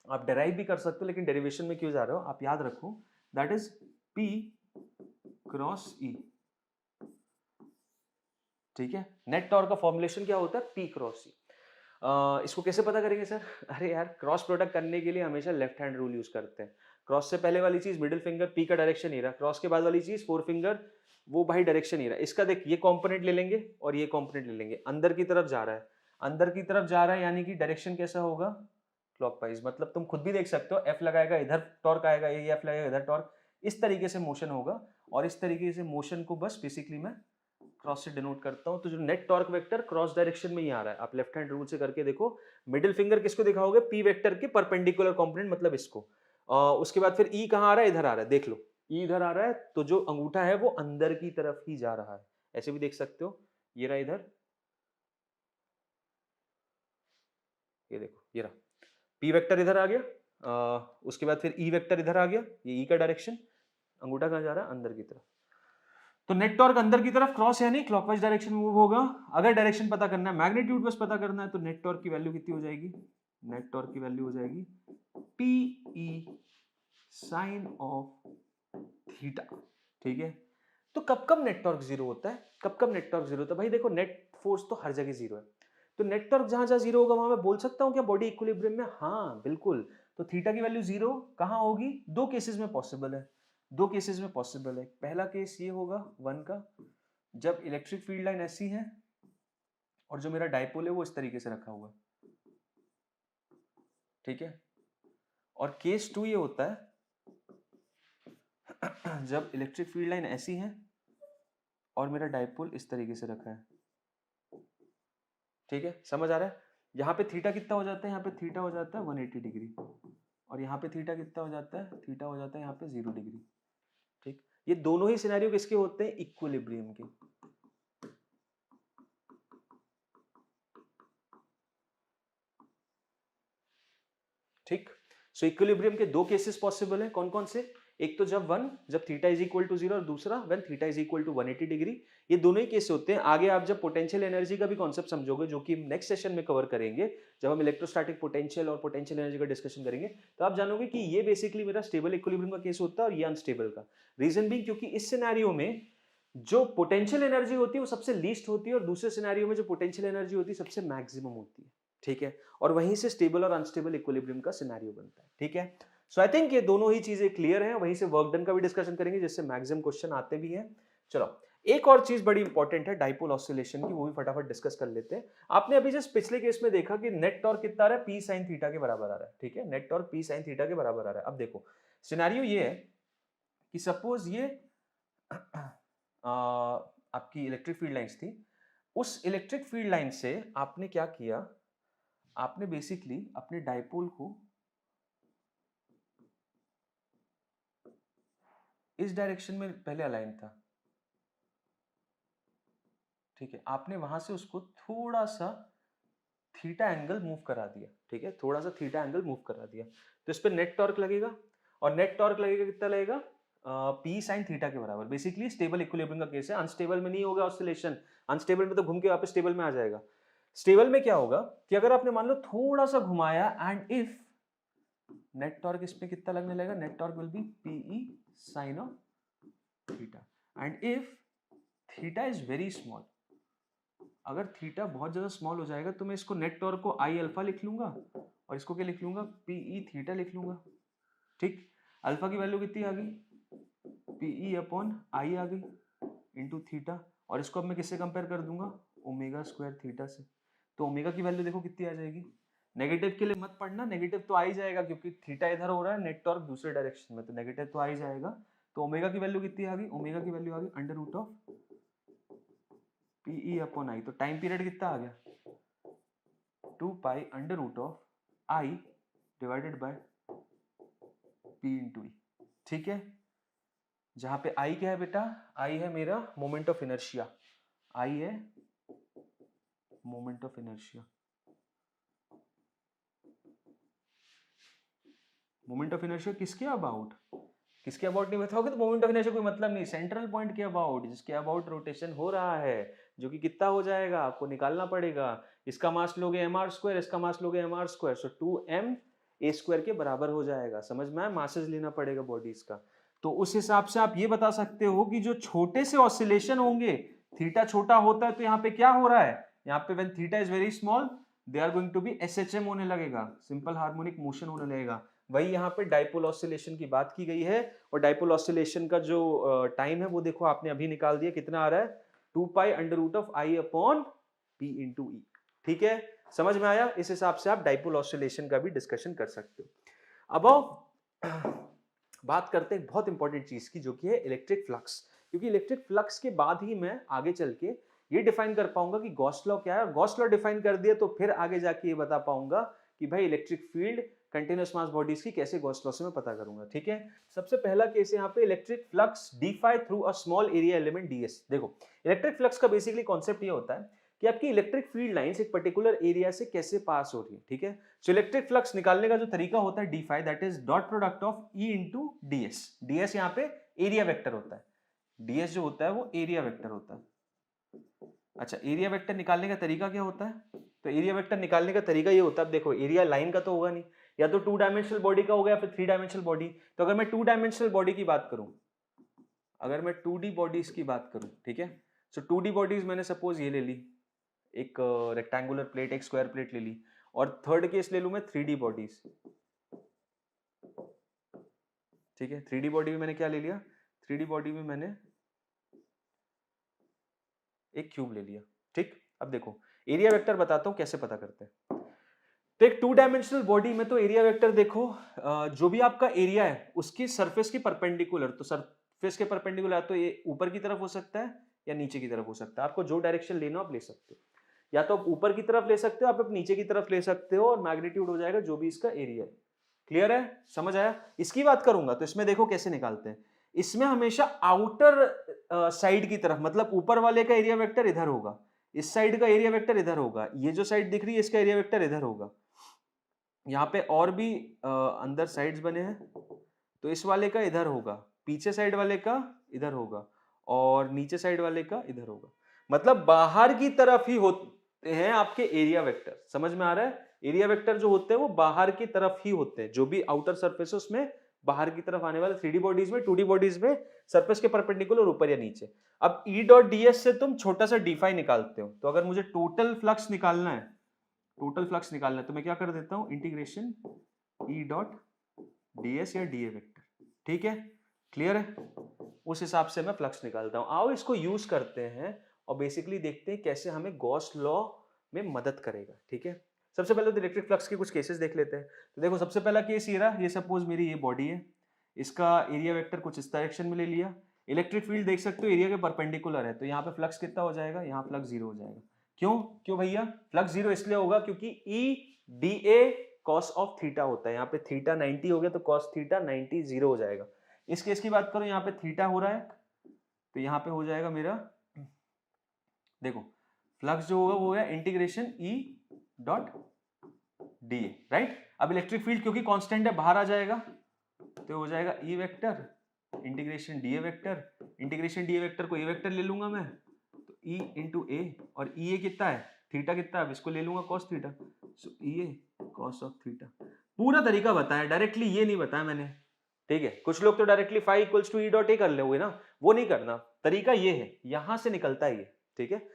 आप डेराइव भी कर सकते हो, लेकिन डेरिवेशन में क्यों जा रहे हो, आप याद रखो, that is P cross E, ठीक है। नेट टॉर्क का फॉर्मुलेशन क्या होता है, पी क्रॉस सी। इसको कैसे पता करेंगे सर? अरे यार, क्रॉस प्रोडक्ट करने के लिए हमेशा लेफ्ट हैंड रूल यूज करते हैं। क्रॉस से पहले वाली चीज मिडिल फिंगर, पी का डायरेक्शन ही रहा, क्रॉस के बाद वाली चीज फोर फिंगर, वो भाई डायरेक्शन ही रहा। इसका देख, ये कंपोनेंट ले लेंगे और ये कंपोनेंट ले लेंगे, अंदर की तरफ जा रहा है, अंदर की तरफ जा रहा है, यानी कि डायरेक्शन कैसा होगा, क्लॉकवाइज। मतलब तुम खुद भी देख सकते हो, एफ लगाएगा इधर टॉर्क आएगा, ये एफ लगाएगा इधर टॉर्क, इस तरीके से मोशन होगा। और इस तरीके से मोशन को बस बेसिकली मैं क्रॉस से डिनोट करता हूं। तो जो net torque vector cross direction में ही आ रहा है। आप लेफ्ट हैंड रूल से करके देखो। मिडिल फिंगर किसको दिखाओगे, पी वेक्टर के परपेंडिकुलर कंपोनेंट, मतलब इसको। उसके बाद फिर ई कहां आ रहा है, इधर आ रहा है, देख लो, ई इधर आ रहा है, तो जो अंगूठा है वो अंदर की तरफ ही जा रहा है। ऐसे भी देख सकते हो, ये रहा इधर, ये देखो, ये रहा पी वेक्टर इधर आ गया। उसके बाद फिर ई वेक्टर इधर आ गया, ये ई का डायरेक्शन, अंगूठा कहां जा रहा है, अंदर की तरफ। तो नेट टॉर्क अंदर की तरफ क्रॉस यानी क्लॉकवाइज डायरेक्शन मूव होगा। अगर डायरेक्शन पता करना है, मैग्नीट्यूड बस पता करना है, तो नेट टॉर्क की वैल्यू कितनी हो जाएगी, नेट टॉर्क की वैल्यू हो जाएगी P E sine of theta. ठीक है। तो कब कब नेट टॉर्क जीरो होता है, कब कब नेट टॉर्क जीरो होता है? भाई देखो, नेट फोर्स तो हर जगह जीरो है, तो नेट टॉर्क जहां जहां जीरो होगा वहां मैं बोल सकता हूं क्या बॉडी इक्विलिब्रियम में? हाँ बिल्कुल। तो थीटा की वैल्यू जीरो कहां होगी, दो केसेस में पॉसिबल है, दो केसेस में पॉसिबल है। पहला केस ये होगा वन का, जब इलेक्ट्रिक फील्ड लाइन ऐसी है और जो मेरा डाइपोल है वो इस तरीके से रखा हुआ है। ठीक है। और केस टू ये होता है जब इलेक्ट्रिक फील्ड लाइन ऐसी है और मेरा डाइपोल इस तरीके से रखा है। ठीक है, समझ आ रहा है? यहाँ पे थीटा कितना हो जाता है, यहाँ पे थीटा हो जाता है 180 डिग्री, और यहाँ पे थीटा कितना हो जाता है, थीटा हो जाता है यहाँ पे 0 डिग्री। ठीक, ये दोनों ही सिनेरियो किसके होते हैं, इक्विलिब्रियम के। ठीक, सो इक्विलिब्रियम के दो केसेस पॉसिबल हैं, कौन कौन से? एक तो जब थीटा इज इक्वल टू 0, और दूसरा when theta is equal to 180 degree. ये दोनों ही केस होते हैं। आगे आप जब पोटेंशियल एनर्जी का भी कॉन्सेप्ट समझोगे, जो कि नेक्स्ट सेशन में कवर करेंगे, जब हम इलेक्ट्रोस्टैटिक पोटेंशियल और पोटेंशियल एनर्जी का डिस्कशन करेंगे, तो आप जानोगे कि ये बेसिकली मेरा स्टेबल इक्विलिब्रियम का केस होता है और ये अनस्टेबल का। रीजन भी क्योंकि इस सिनेरियो में जो पोटेंशियल एनर्जी होती है वो सबसे लीस्ट होती है, और दूसरे सिनेरियो में जो पोटेंशियल एनर्जी होती है सबसे मैक्सिमम होती है। ठीक है, और वहीं से स्टेबल और अनस्टेबल इक्विलिब्रियम का सिनेरियो बनता है। ठीक है, सो आई थिंक ये दोनों ही चीजें क्लियर हैं। वहीं से वर्क डन का भी डिस्कशन करेंगे, जिससे मैक्सिमम क्वेश्चन आते भी हैं। चलो, एक और चीज बड़ी इंपॉर्टेंट है डाइपोल ऑसिलेशन की, वो भी फटाफट डिस्कस कर लेते हैं। आपने अभी जस्ट पिछले केस में देखा कि नेट टॉर्क कितना आ रहा है, पी साइन थीटा के बराबर आ रहा है। ठीक है, net torque P sine theta के बराबर आ रहा है। अब देखो, सिनेरियो ये है कि सपोज ये आपकी इलेक्ट्रिक फील्ड लाइंस थी। उस इलेक्ट्रिक फील्ड लाइन से आपने क्या किया, आपने बेसिकली अपने डाइपोल को इस डायरेक्शन में पहले अलाइन था। ठीक है, आपने वहां से उसको थोड़ा सा थीटा एंगल मूव करा दिया। ठीक है, थोड़ा सा थीटा एंगल मूव करा दिया, तो इस पे नेट टॉर्क लगेगा, और नेट टॉर्क लगेगा कितना लगेगा, पी साइन थीटा के बराबर। बेसिकली स्टेबल इक्विलिब्रियम का केस है, अनस्टेबल में नहीं होगा ऑसिलेशन। अनस्टेबल में तो घूम के वापस स्टेबल में आ जाएगा। स्टेबल में क्या होगा कि अगर आपने मान लो थोड़ा सा घुमाया, एंड इफ नेट टॉर्क इस पे कितना लगने लगेगा, net torque will be PE sine of theta. And if theta is very small, अगर थीटा बहुत ज्यादा स्मॉल हो जाएगा तो मैं इसको नेट टॉर्क को आई अल्फा लिख लूंगा, और इसको क्या लिख लूंगा, पीई थीटा लिख लूंगा। ठीक, अल्फा की वैल्यू कितनी आ गई, पीई अपॉन आई आ गई, इंटू थीटा, और इसको अब मैं किससे कंपेयर कर दूंगा, ओमेगा स्क्वायर थीटा से। तो ओमेगा की वैल्यू देखो कितनी आ जाएगी। नेगेटिव के लिए मत पढ़ना, नेगेटिव तो आ ही जाएगा क्योंकि थीटा इधर हो रहा है, नेट टॉर्क दूसरे डायरेक्शन में, तो नेगेटिव तो आ ही जाएगा। तो ओमेगा की वैल्यू कितनी आ गई, ओमेगा की वैल्यू आ गई under root of P E upon I. तो टाइम पीरियड कितना आ गया, 2 pi under root of I divided by P into E. ठीक है, जहां पे आई क्या है बेटा, आई है मेरा मोमेंट ऑफ इनर्शिया, आई है moment of inertia. Moment of inertia किसके अबाउट, किसके अबाउट नहीं बताओगे तो मोमेंट ऑफ इनर्शिया कोई मतलब नहीं। सेंट्रल पॉइंट के अबाउट, जिसके अबाउट रोटेशन हो रहा है, जो कि कितना हो जाएगा आपको निकालना पड़ेगा। इसका मास लोगे एम आर स्क्वायर, इसका मास लोगे M R square, so 2m a square के बराबर हो जाएगा। समझ में आया, मासेस लेना पड़ेगा बॉडीज का। तो उस हिसाब से आप ये बता सकते हो कि जो छोटे से ऑसिलेशन होंगे थीटा छोटा होता है तो यहाँ पे क्या हो रहा है, यहाँ पे when theta is very small they are going to be SHM होने लगेगा, सिंपल हार्मोनिक मोशन होने लगेगा। वही यहाँ पे डाइपोल ऑसिलेशन की बात की गई है, और डाइपोल ऑसिलेशन का जो टाइम है वो देखो आपने अभी निकाल दिया, कितना आ रहा है 2 pi under root of I upon P into E. ठीक है, समझ में आया? इस हिसाब से आप डाइपोल ऑसिलेशन का भी डिस्कशन कर सकते हो। अब आओ बात करते हैं बहुत इंपॉर्टेंट चीज की, जो कि है इलेक्ट्रिक फ्लक्स, क्योंकि इलेक्ट्रिक फ्लक्स के बाद ही मैं आगे चल के ये डिफाइन कर पाऊंगा कि गॉस लॉ क्या है। गॉस लॉ डिफाइन कर दिया तो फिर आगे जाके ये बता पाऊंगा कि भाई इलेक्ट्रिक फील्ड कंटिन्यूअस मास बॉडीज की कैसे गॉस लॉ से मैं पता करूंगा। ठीक है, सबसे पहला केस यहाँ पे electric flux D phi through a small area element DS. देखो इलेक्ट्रिक फ्लक्स का बेसिकली कॉन्सेप्ट ये होता है कि आपकी इलेक्ट्रिक फील्ड लाइंस एक पर्टिकुलर एरिया से कैसे पास हो रही है। ठीक है, सो इलेक्ट्रिक फ्लक्स निकालने का जो तरीका होता है D phi, that is dot product of E into DS. DS यहाँ पे एरिया वेक्टर होता है, डीएस जो होता है वो एरिया वेक्टर होता है। अच्छा, एरिया वेक्टर निकालने का तरीका क्या होता है? तो एरिया वेक्टर निकालने का तरीका ये होता है, अब देखो एरिया लाइन का तो होगा नहीं, या तो 2 डायमेंशनल बॉडी का होगा या फिर 3 डायमेंशनल बॉडी। तो अगर मैं 2 डायमेंशनल बॉडी की बात करूं, अगर मैं 2D बॉडीज की बात करूं, ठीक है, सो 2D बॉडीज मैंने सपोज ये ले ली, एक रेक्टेंगुलर प्लेट, एक स्क्वायर प्लेट ले ली, और थर्ड केस ले लूं मैं 3D बॉडीज। ठीक है, 3D बॉडी में मैंने क्या ले लिया, 3D बॉडी में मैंने एक क्यूब ले लिया। ठीक, अब देखो एरिया वेक्टर बताता हूं कैसे पता करते हैं। तो एक 2 डायमेंशनल बॉडी में तो एरिया वेक्टर देखो, जो भी आपका एरिया है उसकी सरफेस की परपेंडिकुलर, तो सरफेस के परपेंडिकुलर तो ये ऊपर की तरफ हो सकता है या नीचे की तरफ हो सकता है। आपको जो डायरेक्शन लेना आप ले सकते हो, या तो आप ऊपर की तरफ ले सकते हो, आप नीचे की तरफ ले सकते हो, और मैग्नीट्यूड हो जाएगा जो भी इसका एरिया है। क्लियर है, समझ आया? इसकी बात करूंगा तो इसमें देखो कैसे निकालते हैं। इसमें हमेशा आउटर साइड की तरफ, मतलब ऊपर वाले का एरिया वेक्टर इधर होगा, इस साइड का एरिया वेक्टर इधर होगा, ये जो साइड दिख रही है इसका एरिया वेक्टर इधर होगा। यहाँ पे और भी अंदर साइड्स बने हैं, तो इस वाले का इधर होगा, पीछे साइड वाले का इधर होगा, और नीचे साइड वाले का इधर होगा। मतलब बाहर की तरफ ही होते हैं आपके एरिया वेक्टर। समझ में आ रहा है? एरिया वेक्टर जो होते हैं वो बाहर की तरफ ही होते हैं, जो भी आउटर सरफेस है उसमें बाहर की तरफ आने वाले। 3D बॉडीज में, 2D बॉडीज में सरफेस के परपेंडिकुलर ऊपर या नीचे। अब E डॉट ds से तुम छोटा सा डी निकालते हो, तो अगर मुझे टोटल फ्लक्स निकालना है, टोटल फ्लक्स निकालना है, तो मैं क्या कर देता हूं, इंटीग्रेशन E डॉट ds या dA वेक्टर। ठीक है, क्लियर है? उस हिसाब से मैं फ्लक्स निकालता हूं। आओ इसको यूज करते हैं और बेसिकली देखते हैं कैसे हमें गॉस लॉ में मदद करेगा। ठीक है, सबसे पहले तो इलेक्ट्रिक फ्लक्स के कुछ केसेस देख लेते हैं। तो देखो सबसे पहला केस ये रहा, ये सपोज मेरी ये बॉडी है, इसका एरिया वेक्टर कुछ इस डायरेक्शन में ले लिया। इलेक्ट्रिक फील्ड देख सकते हो एरिया के परपेंडिकुलर है, तो यहाँ पे फ्लक्स कितना हो जाएगा, यहाँ फ्लक्स 0 हो जाएगा। क्यों क्यों भैया? फ्लक्स 0 इसलिए होगा क्योंकि E dA cos of theta होता है। यहाँ पे थीटा 90 हो गया तो cos थीटा 90 0 हो जाएगा। इस केस की बात करो, यहाँ पे थीटा हो रहा है, तो यहाँ पे हो जाएगा मेरा, देखो फ्लक्स जो होगा वो है integration E dot dA, right. अब इलेक्ट्रिक फील्ड क्योंकि कांस्टेंट है बाहर आ जाएगा, तो हो जाएगा E vector integration dA vector. Integration dA vector को A वेक्टर ले लूंगा मैं, तो E इंटू A, और E कितना है, थीटा कितना है, अब इसको ले लूंगा cos theta, so E cos of theta. पूरा तरीका बताया, डायरेक्टली ये नहीं बताया मैंने। ठीक है, कुछ लोग तो directly phi equals to E dot A कर ले ना, वो नहीं करना, तरीका ये है, यहां से निकलता है ये। ठीक है,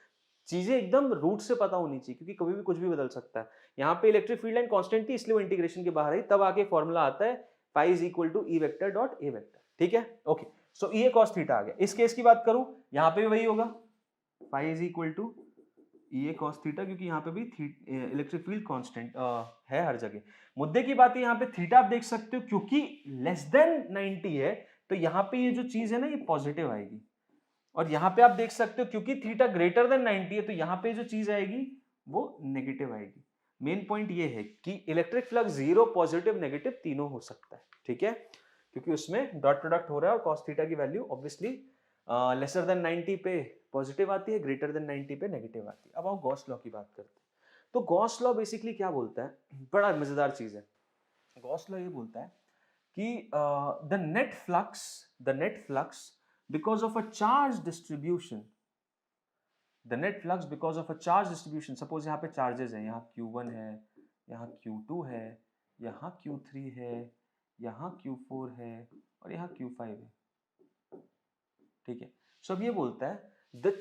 चीजें एकदम रूट से पता होनी चाहिए, क्योंकि कभी भी कुछ भी बदल सकता है। यहाँ पे इलेक्ट्रिक फील्ड लाइन कांस्टेंट थी इसलिए वो इंटीग्रेशन के बाहर आई, तब आके फॉर्मूला आता है phi is equal to E vector dot A vector. ठीक है, okay, so E cos theta आ गया। इस केस की बात करूं, यहाँ पे भी वही होगा, phi is equal to E cos theta, क्योंकि यहाँ पे भी इलेक्ट्रिक फील्ड कांस्टेंट है हर जगह। मुद्दे की बात है यहाँ पे थीटा आप देख सकते हो, क्योंकि लेस देन 90 है, तो यहाँ पे ये जो चीज है ना ये पॉजिटिव आएगी, और यहाँ पे आप देख सकते हो क्योंकि थीटा ग्रेटर देन 90 है, तो यहाँ पे जो चीज आएगी वो नेगेटिव आएगी। मेन पॉइंट ये है कि इलेक्ट्रिक फ्लक्स 0 पॉजिटिव नेगेटिव तीनों हो सकता है। ठीक है, क्योंकि उसमें डॉट प्रोडक्ट हो रहा है, और cos थीटा की वैल्यू ऑब्वियसली लेसर देन 90 पे पॉजिटिव आती है, ग्रेटर देन 90 पे नेगेटिव आती है। अब आओ गॉस लॉ की बात करते हैं। तो गॉस लॉ बेसिकली क्या बोलता है, बड़ा मजेदार चीज है। गॉस लॉ ये बोलता है कि the net flux because of a charge distribution, the net flux because of a charge distribution, suppose यहाँ पे charges हैं, यहाँ Q1 है, यहाँ Q2 है, यहाँ Q3 है, यहाँ Q4 है, और यहाँ Q5 है। ठीक है, सो अब ये बोलता है द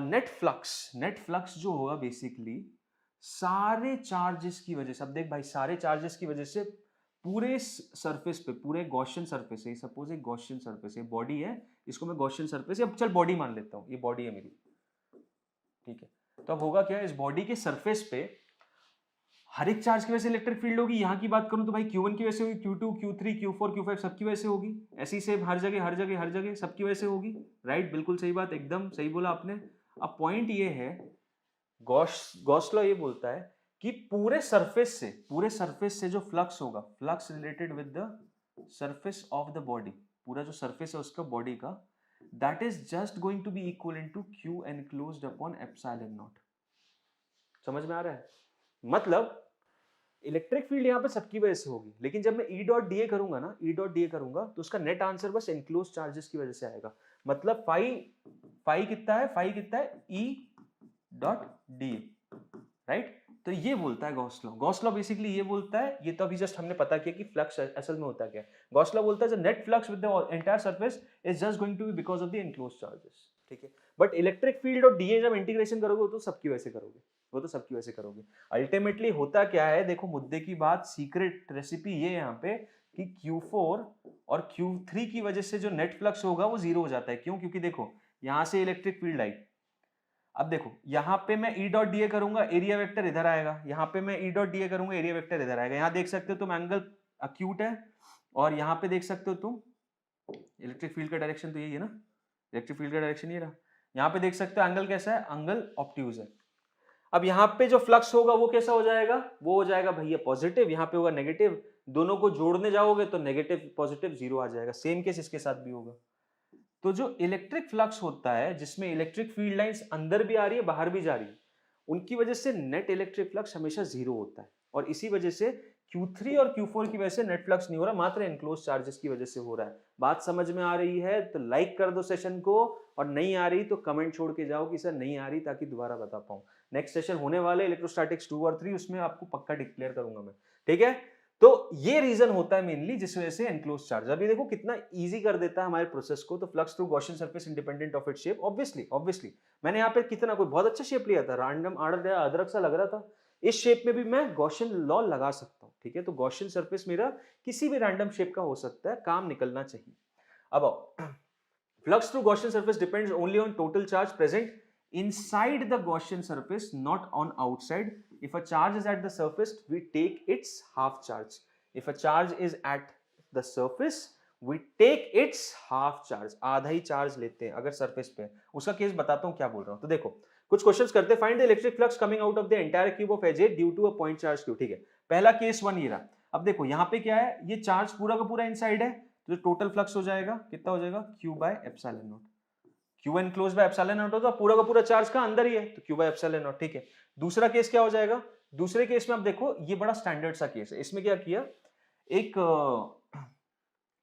नेट फ्लक्स जो होगा बेसिकली सारे चार्जेस की वजह से, अब देख भाई सारे चार्जेस की वजह से पूरे सरफेस पे, पूरे गॉसियन सरफेस है, सपोज एक गॉसियन सरफेस है, बॉडी है, इसको मैं गॉसियन सरफेस, अब चल बॉडी मान लेता हूँ, ये बॉडी है मेरी, ठीक है। तो अब होगा क्या, इस बॉडी के सरफेस पे हर एक चार्ज की वजह से इलेक्ट्रिक फील्ड होगी। यहाँ की बात करूं तो भाई Q1 की वजह से होगी, Q2, Q3, Q4, Q5 सबकी वजह से होगी, ऐसी सेम हर जगह हर जगह हर जगह सबकी वजह से होगी, राइट, बिल्कुल सही बात, एकदम सही बोला आपने। अब पॉइंट ये है, गॉस लॉ ये बोलता है कि पूरे सरफेस से जो फ्लक्स होगा, flux related with the surface of the body, पूरा जो सरफेस है उसका बॉडी का, that is just going to be equal to Q enclosed upon epsilon naught. समझ में आ रहा है? मतलब इलेक्ट्रिक फील्ड यहाँ पे सबकी वजह से होगी, लेकिन जब मैं E डॉट डी ए करूंगा ना, E डॉट डी ए करूंगा तो उसका नेट आंसर बस एनक्लोज चार्जेस की वजह से आएगा। मतलब फाई कितना है E dot D A, right. तो ये बोलता है गॉस लॉ बेसिकली ये बोलता है, ये तो अभी जस्ट हमने पता किया कि फ्लक्स असल में होता क्या है। गॉस लॉ बोलता है the net flux with the entire surface is just going to be because of the enclose charges, ठीक है। बट इलेक्ट्रिक फील्ड और डीए जब इंटीग्रेशन करोगे तो सबकी वजह से करोगे, वो तो सबकी वजह से करोगे। अल्टीमेटली होता क्या है, देखो मुद्दे की बात, सीक्रेट रेसिपी ये यहाँ पे कि Q4 और Q3 की वजह से जो नेट फ्लक्स होगा वो जीरो हो जाता है। क्यों? क्योंकि देखो यहां से इलेक्ट्रिक फील्ड आई, अब देखो यहाँ पे मैं E डॉट डी ए करूंगा, एरिया वेक्टर इधर आएगा, यहाँ पे मैं E डॉट डी ए करूंगा, एरिया वेक्टर इधर आएगा। यहाँ देख सकते हो तुम एंगल अक्यूट है, और यहाँ पे देख सकते हो तुम इलेक्ट्रिक फील्ड का डायरेक्शन तो यही है ना, इलेक्ट्रिक फील्ड का डायरेक्शन ये रहा। यहाँ पे देख सकते हो एंगल कैसा है, एंगल ऑब्ट्यूज है। अब यहाँ पे जो फ्लक्स होगा वो कैसा हो जाएगा, वो हो जाएगा भैया पॉजिटिव, यहाँ पे होगा नेगेटिव, दोनों को जोड़ने जाओगे तो नेगेटिव पॉजिटिव जीरो आ जाएगा। सेम केस इसके साथ भी होगा। तो जो इलेक्ट्रिक फ्लक्स होता है जिसमें इलेक्ट्रिक फील्ड लाइंस अंदर भी आ रही है बाहर भी जा रही है, उनकी वजह से नेट इलेक्ट्रिक फ्लक्स हमेशा जीरो होता है, और इसी वजह से Q3 और Q4 की वजह से नेट फ्लक्स नहीं हो रहा, मात्र एनक्लोज चार्जेस की वजह से हो रहा है। बात समझ में आ रही है तो लाइक कर दो सेशन को, और नहीं आ रही तो कमेंट छोड़ के जाओ कि सर नहीं आ रही, ताकि दोबारा बता पाऊं। नेक्स्ट सेशन होने वाले इलेक्ट्रोस्टैटिक्स 2 और 3, उसमें आपको पक्का डिक्लेयर करूंगा मैं, ठीक है। तो ये रीजन होता है मेनली जिस वजह से एनक्लोज चार्ज। अभी देखो कितना इजी कर देता है हमारे प्रोसेस को। तो flux through Gaussian surface independent of its shape, obviously मैंने यहाँ पे कितना कोई बहुत अच्छा शेप लिया था, रैंडम अदरक सा लग रहा था, इस शेप में भी मैं गॉसियन लॉ लगा सकता हूँ, ठीक है। तो गॉसियन सरफेस मेरा किसी भी रैंडम शेप का हो सकता है, काम निकलना चाहिए। अब flux through Gaussian surface depends only on total charge present inside the Gaussian surface, not on outside. If a charge is at the surface, we take its half charge. If a charge is at the surface, we take its half charge. आधा ही charge लेते हैं अगर surface पे। उसका case बताता हूँ क्या बोल रहा हूँ। तो देखो कुछ क्वेश्चंस करते हैं। Find the electric flux coming out of the entire cube of edge due to a point charge Q, ठीक है। पहला केस 1 ये रहा। अब देखो यहाँ पे क्या है, ये चार्ज पूरा का पूरा इनसाइड है, तो टोटल फ्लक्स हो जाएगा कितना, हो जाएगा Q by epsilon naught. Q enclosed bye epsilon naught होता है, पूरा का पूरा चार्ज का अंदर ही है, तो Q बाय एप्सिलॉन नॉट, ठीक है। दूसरा केस क्या हो जाएगा, दूसरे केस में आप देखो ये बड़ा स्टैंडर्ड सा केस है। इसमें क्या किया, एक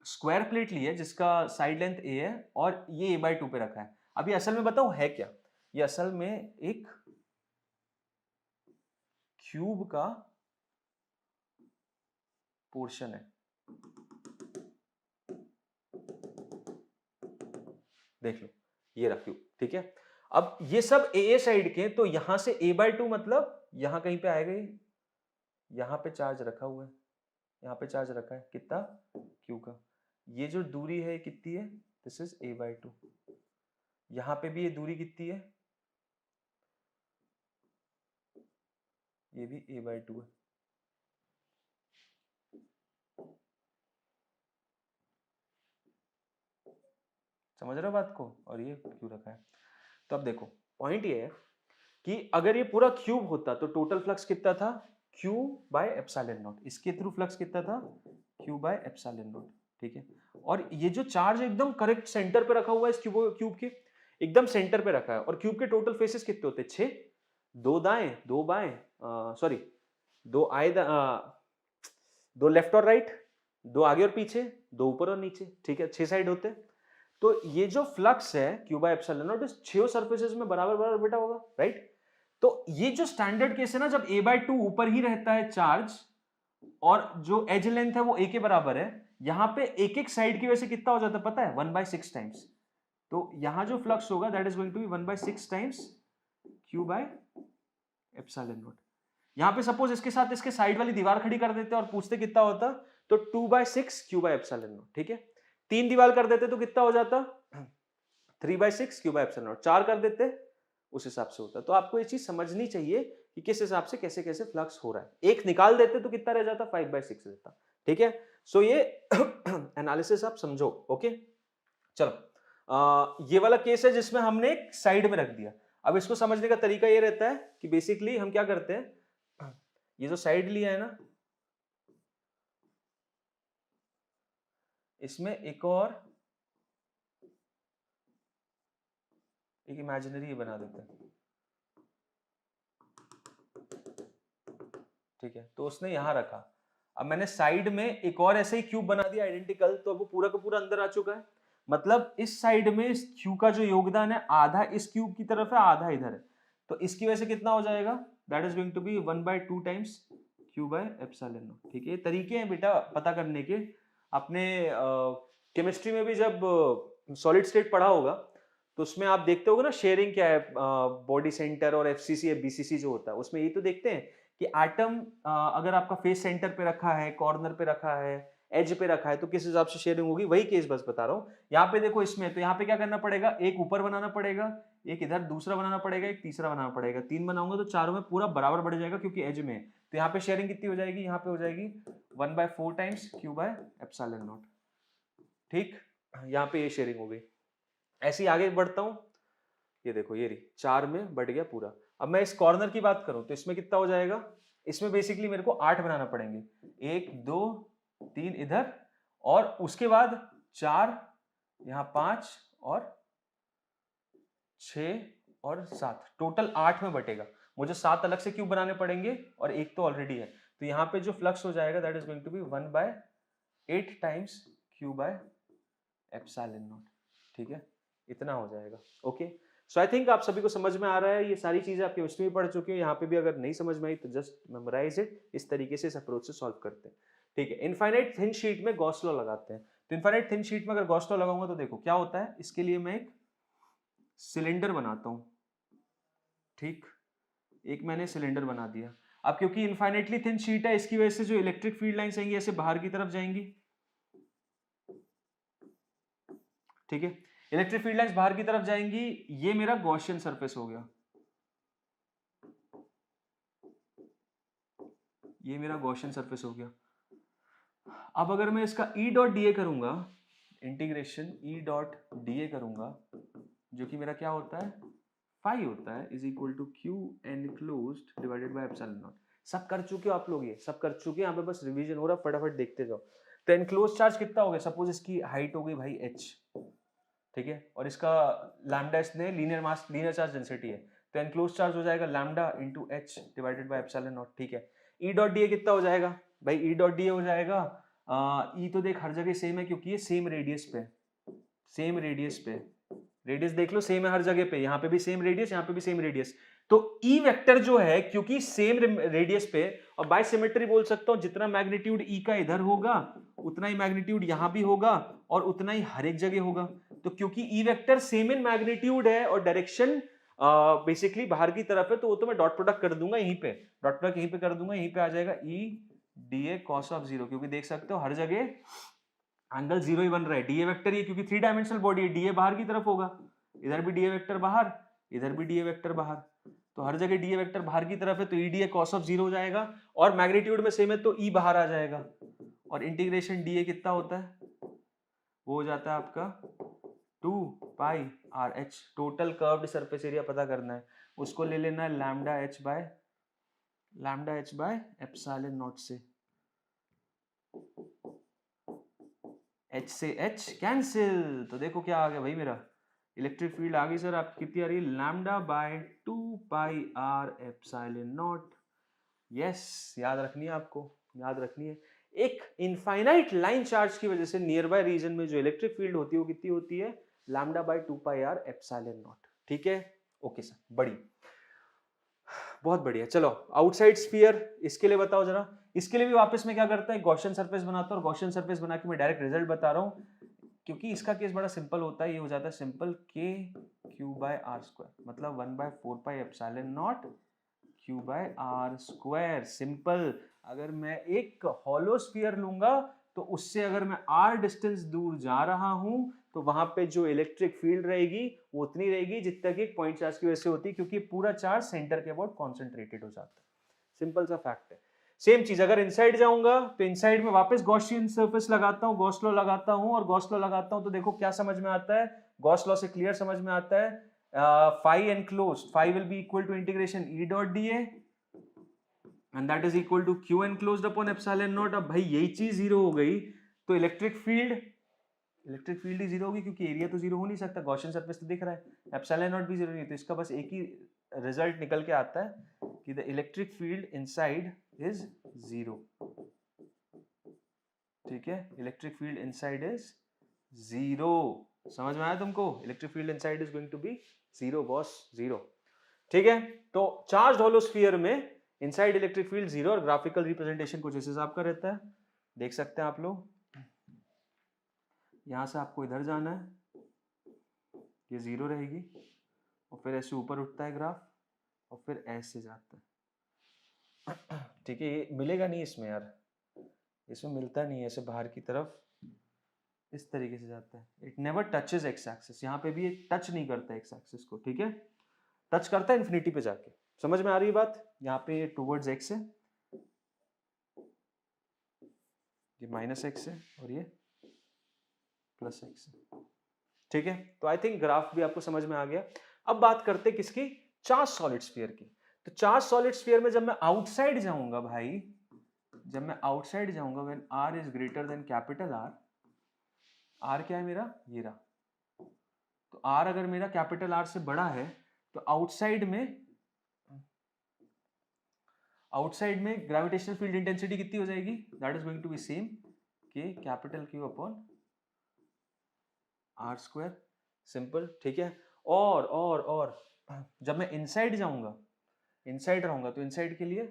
स्क्वायर प्लेट ली है जिसका साइड लेंथ a है और ये a/2 पे रखा है। अभी असल में बताऊं है क्या, ये असल में एक क्यूब का पोर्शन है, देख लो ये रहा क्यूब, ठीक है। अब ये सब ए साइड के, तो यहां से a/2 मतलब यहां कहीं पे आएगा, ये यहां पे चार्ज रखा हुआ है, यहां पे चार्ज रखा है कितना, क्यू का। ये जो दूरी है कितनी है, दिस इज a/2। यहां पे भी ये दूरी कितनी है, ये भी a/2 है। समझ रहे हो बात को, और ये क्यों रखा है। तो अब देखो पॉइंट ये है कि अगर ये पूरा क्यूब होता तो टोटल फ्लक्स कितना था, Q बाय एप्सिलॉन नॉट। इसके थ्रू फ्लक्स कितना था, Q बाय एप्सिलॉन नॉट, ठीक है। और ये जो चार्ज एकदम करेक्ट सेंटर पे रखा हुआ है, इस क्यूब के एकदम सेंटर पे रखा है। और क्यूब के टोटल फेसेस कितने होते हैं, 6, 2 दाएं 2 बाएं, सॉरी 2 लेफ्ट और राइट, 2 आगे और पीछे, 2 ऊपर और नीचे, ठीक है। 6 साइड होते हैं। तो ये जो फ्लक्स है Q बाय एप्सिलॉन नॉट, इस 6 सरफेसेस में बराबर बराबर बेटा होगा, राइट। तो ये जो स्टैंडर्ड केस है ना, जब a/2 ऊपर ही रहता है चार्ज और जो एज लेंथ है वो a के बराबर है, यहां पे एक एक साइड की वजह से कितना हो जाता है पता है, 1/6 टाइम्स। तो यहाँ जो फ्लक्स होगा that is going to be 1/6 times Q by epsilon naught. यहाँ पे सपोज इसके साथ इसके साइड वाली दीवार खड़ी कर देते और पूछते कितना होता, तो 2/6 Q बाय एप्सिलॉन नॉट। ठीक है, 3 दीवार कर देते तो कितना हो जाता, 3/6 Q बाय एप्सिलॉन नॉट। 4 कर देते उस हिसाब से होता। तो आपको ये चीज समझनी चाहिए कि किस हिसाब से कैसे कैसे फ्लक्स हो रहा है। एक निकाल देते तो कितना रह जाता, 5/6 रहता। ठीक है, सो ये एनालिसिस आप समझो। ओके, चलो ये वाला केस है जिसमें हमने एक साइड में रख दिया। अब इसको समझने का तरीका ये रहता है कि बेसिकली हम क्या करते हैं, ये जो साइड लिया है ना, इसमें एक और एक इमेजिनरी बना देते हैं। ठीक है, तो उसने यहां रखा। अब मैंने साइड में एक और ऐसे ही क्यूब बना दिया आइडेंटिकल, तो अब वो पूरा का पूरा अंदर आ चुका है। मतलब इस साइड में इस क्यूब का जो योगदान है, आधा इस क्यूब की तरफ है, आधा इधर है। तो इसकी वजह से कितना हो जाएगा, that is going to be 1/2 times Q by epsilon naught. ठीक है, ये तरीके हैं बेटा पता करने के। आपने केमिस्ट्री में भी जब सॉलिड स्टेट पढ़ा होगा तो उसमें आप देखते होगे ना शेयरिंग क्या है, बॉडी सेंटर और FCC या BCC जो होता है, उसमें ये तो देखते हैं कि एटम अगर आपका फेस सेंटर पे रखा है, कॉर्नर पे रखा है, एज पे रखा है, तो किस हिसाब से शेयरिंग होगी। वही केस बस बता रहा हूँ। यहाँ पे देखो इसमें, तो यहाँ पे क्या करना पड़ेगा, एक ऊपर बनाना पड़ेगा, एक इधर दूसरा बनाना पड़ेगा, एक तीसरा बनाना पड़ेगा। 3 बनाऊंगा तो चारों में पूरा बराबर बढ़ जाएगा क्योंकि एज में। तो यहाँ पे शेयरिंग कितनी हो जाएगी, यहाँ पे हो जाएगी 1/4 times Q by epsilon naught. ठीक, यहाँ पे ये शेयरिंग हो गई। ऐसे ही आगे बढ़ता हूँ, ये देखो ये रही 4 में बढ़ गया पूरा। अब मैं इस कॉर्नर की बात करूं तो इसमें कितना हो जाएगा, इसमें बेसिकली मेरे को 8 बनाना पड़ेंगे। 1 2 3 इधर, और उसके बाद 4, यहाँ 5 और 6 और 7, टोटल 8 में बटेगा। मुझे 7 अलग से क्यूब बनाने पड़ेंगे और एक तो ऑलरेडी है। तो यहाँ पे जो फ्लक्स हो जाएगा that is going to be 1/8 times Q by epsilon naught. ठीक है, इतना हो जाएगा। ओके, सो आई थिंक आप सभी को समझ में आ रहा है। ये सारी चीजें आप केमिस्ट्री में पढ़ चुके हो, यहाँ पे भी अगर नहीं समझ में आई तो जस्ट मेमोराइज इट। इस तरीके से इस अप्रोच से सॉल्व करते हैं। ठीक है, इनफाइनाइट थिन शीट में गॉस लॉ लगाते हैं। तो इनफाइनाइट थिन शीट में अगर गॉस लॉ लगाऊंगा तो देखो क्या होता है। इसके लिए मैं एक सिलेंडर बनाता हूं। ठीक, एक मैंने सिलेंडर बना दिया। अब क्योंकि इनफाइनाइटली थिन शीट है, इसकी वजह से जो इलेक्ट्रिक फील्ड लाइंस आएंगी ऐसे बाहर की तरफ जाएंगी। ठीक है, इलेक्ट्रिक फील्ड लाइंस बाहर की तरफ जाएंगी। ये मेरा गॉसियन सरफेस हो गया, ये मेरा गॉसियन सरफेस हो गया। अब अगर मैं इसका E डॉट डी ए करूंगा, integration E dot D A करूंगा, जो कि मेरा क्या होता है, फाई होता है, is equal to Q enclosed divided by epsilon naught. सब कर चुके हो आप लोग, ये सब कर चुके हैं, यहाँ पे बस रिवीजन हो रहा है, फटाफट देखते जाओ। तो एनक्लोज चार्ज कितना हो गया, सपोज इसकी हाइट हो गई भाई h। ठीक है, और इसका लैम्डा इसने लीनियर मास लीनियर चार्ज डेंसिटी है, तो एनक्लोज चार्ज हो जाएगा lambda into h divided by epsilon naught. ठीक है, E डॉट डी ए कितना हो जाएगा भाई, E डॉट डी ए हो जाएगा E तो देख हर जगह सेम है क्योंकि ये सेम रेडियस पे, सेम रेडियस पे, रेडियस देख लो सेम है हर जगह पे, यहाँ पे भी सेम रेडियस, यहाँ पे भी सेम रेडियस। तो E वेक्टर जो है क्योंकि सेम रेडियस पे, और बाय सिमेट्री बोल सकता हूँ, जितना मैग्नीट्यूड E का इधर होगा उतना ही मैग्नीट्यूड यहाँ भी होगा और उतना ही हर एक जगह होगा। तो क्योंकि E vector same in magnitude है और डायरेक्शन बेसिकली बाहर की तरफ है, तो वो तो मैं डॉट प्रोडक्ट कर दूंगा यहीं पे, डॉट प्रोडक्ट यहीं पे कर दूंगा, यहीं पे आ जाएगा E dA cos ऑफ 0, क्योंकि देख सकते हो हर जगह एंगल 0 ही बन रहा है। डीए वेक्टर ये क्योंकि 3 डायमेंशनल बॉडी है, डीए बाहर की तरफ होगा, इधर भी डीए वेक्टर बाहर, इधर भी डीए वेक्टर बाहर, तो हर जगह डीए वेक्टर बाहर की तरफ है, तो ई डीए cos ऑफ 0 हो जाएगा, और मैग्नीट्यूड में सेम है तो ई बाहर आ जाएगा, और इंटीग्रेशन डीए कितना होता है, वो हो जाता है आपका 2 pi R H. Total curved surface area पता करना है, उसको ले लेना है lambda H by epsilon naught से, H से H कैंसिल, तो देखो क्या आ गया भाई, मेरा इलेक्ट्रिक फील्ड आ गई सर आपकी, कितनी आ रही है, lambda by 2 pi R epsilon naught. Yes, याद रखनी है आपको, याद रखनी है। एक इनफाइनाइट लाइन चार्ज की वजह से नियर बाय रीजन में जो इलेक्ट्रिक फील्ड होती है वो कितनी होती है, lambda by 2 pi R epsilon naught. ठीक है, ओके सर, बड़ी बहुत बढ़िया। चलो आउटसाइड स्फीयर, इसके लिए बताओ जरा। इसके लिए भी वापस में क्या करता है, गॉसियन सरफेस बनाता हूं, और गॉसियन सरफेस बना के मैं डायरेक्ट रिजल्ट बता रहा हूं। क्योंकि इसका केस बड़ा सिंपल होता है, ये हो जाता है simple k q by R square, मतलब 1/4 pi epsilon naught q by R square. Simple. अगर मैं एक हॉलो स्फीयर लूंगा तो उससे अगर मैं r डिस्टेंस दूर जा रहा हूं तो वहां पे जो इलेक्ट्रिक फील्ड रहेगी वो उतनी रहेगी जितना कि एक पॉइंट चार्ज की वजह से होती है, क्योंकि पूरा चार्ज सेंटर के अबाउट कॉन्सेंट्रेटेड हो जाता है। सिंपल सा फैक्ट है। सेम चीज अगर इनसाइड जाऊंगा तो इनसाइड में वापस गॉसियन सरफेस लगाता हूं, गॉस लॉ लगाता हूं, और गॉस लॉ लगाता हूं तो देखो क्या समझ में आता है, गॉस लॉ से क्लियर समझ में आता है, phi enclosed, phi will be equal to integration E dot D and that is equal to Q enclosed upon epsilon naught. अब भाई यही चीज जीरो हो गई तो इलेक्ट्रिक फील्ड ही जीरो होगी, क्योंकि एरिया तो जीरो हो नहीं सकता, गॉसियन सरफेस तो दिख रहा है, एप्सिलॉन नॉट भी जीरो नहीं, तो इसका बस एक ही रिजल्ट निकल के आता है कि the electric field inside is zero. ठीक है, electric field inside is zero. समझ में आया तुमको? Electric field inside is going to be zero boss, zero. ठीक है, तो चार्ज होलो स्फीयर में इनसाइड इलेक्ट्रिक फील्ड जीरो और ग्राफिकल रिप्रेजेंटेशन कुछ इस हिसाब का रहता है, देख सकते हैं आप लोग। यहां से आपको इधर जाना है, ये जीरो रहेगी और फिर ऐसे ऊपर उठता है ग्राफ और फिर ऐसे जाता है। ठीक है, ये मिलेगा नहीं इसमें यार, इसमें मिलता नहीं है, ऐसे बाहर की तरफ इस तरीके से जाता है, it never touches x axis. यहाँ पे भी ये टच नहीं करता एक्स एक्सिस को, ठीक है, टच करता है इन्फिनिटी पे जाके। समझ में आ रही है बात? यहाँ पे टूवर्ड्स एक्स है, ये माइनस एक्स है और ये प्लस एक्स है। ठीक है, तो आई थिंक ग्राफ भी आपको समझ में आ गया। अब बात करते हैं किसकी? चार्ज सॉलिड स्फीयर की। तो चार्ज सॉलिड स्फीयर में जब मैं आउटसाइड जाऊंगा भाई, जब मैं आउटसाइड जाऊंगा when R is greater than capital R, R क्या है मेरा? ये रहा। तो आर अगर मेरा कैपिटल आर से बड़ा है तो आउटसाइड में ग्रेविटेशनल फील्ड इंटेंसिटी कितनी हो जाएगी? That is going to be same K capital Q upon R square. Simple. ठीक है, और जब मैं इनसाइड जाऊंगा, इनसाइड रहूंगा, तो इनसाइड के लिए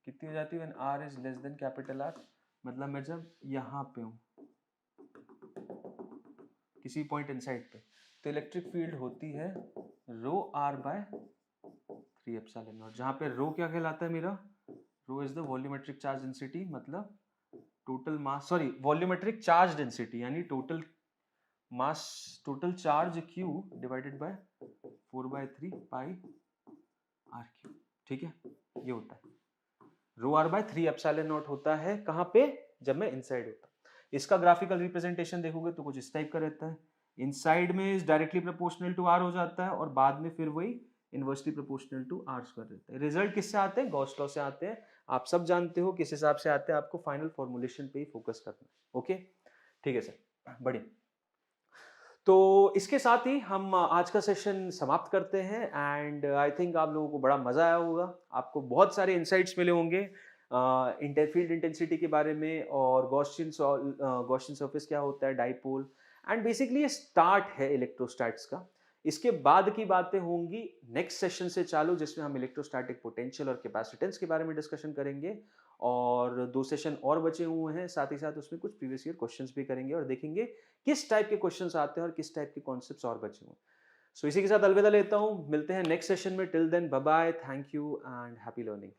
कितनी हो जाती है? When R is less than capital R, मतलब मैं जब यहां पे हूं किसी पॉइंट इनसाइड पे, तो इलेक्ट्रिक फील्ड होती है rho R by 3 epsilon naught, जहां पे रो क्या कहलाता है मेरा? Rho is the volumetric charge density, मतलब total mass, sorry volumetric charge density, यानी total mass, total charge Q divided by 4/3 pi R cube. ठीक है, ये होता है rho R by 3 epsilon naught होता है। कहां पे? जब मैं इनसाइड होता। इसका ग्राफिकल रिप्रेजेंटेशन देखोगे तो कुछ इस टाइप का रहता है, इनसाइड में is directly proportional to R हो जाता है और बाद में फिर वही inversely proportional to R square रहता है। रिजल्ट किससे आते हैं? गॉस लॉ से आते हैं। आप सब जानते हो किस हिसाब से आते हैं, आपको फाइनल फॉर्मुलेशन पे ही फोकस करना है। ओके, ठीक है सर, बढ़िया। तो इसके साथ ही हम आज का सेशन समाप्त करते हैं एंड आई थिंक आप लोगों को बड़ा मजा आया होगा, आपको बहुत सारे इंसाइट्स मिले होंगे फील्ड इंटेंसिटी के बारे में, और गॉसियन सरफेस क्या होता है, डाइपोल, एंड बेसिकली ये स्टार्ट है इलेक्ट्रोस्टैट्स का। इसके बाद की बातें होंगी नेक्स्ट सेशन से चालू, जिसमें हम इलेक्ट्रोस्टैटिक पोटेंशियल और कैपेसिटेंस के बारे में डिस्कशन करेंगे, और 2 सेशन और बचे हुए हैं, साथ ही साथ उसमें कुछ प्रीवियस ईयर क्वेश्चंस भी करेंगे और देखेंगे किस टाइप के क्वेश्चंस आते हैं और किस टाइप के कॉन्सेप्ट्स और बचे हुए हैं। सो इसी के साथ अलविदा लेता हूं, मिलते हैं नेक्स्ट सेशन में। Till then bye bye, thank you and happy learning.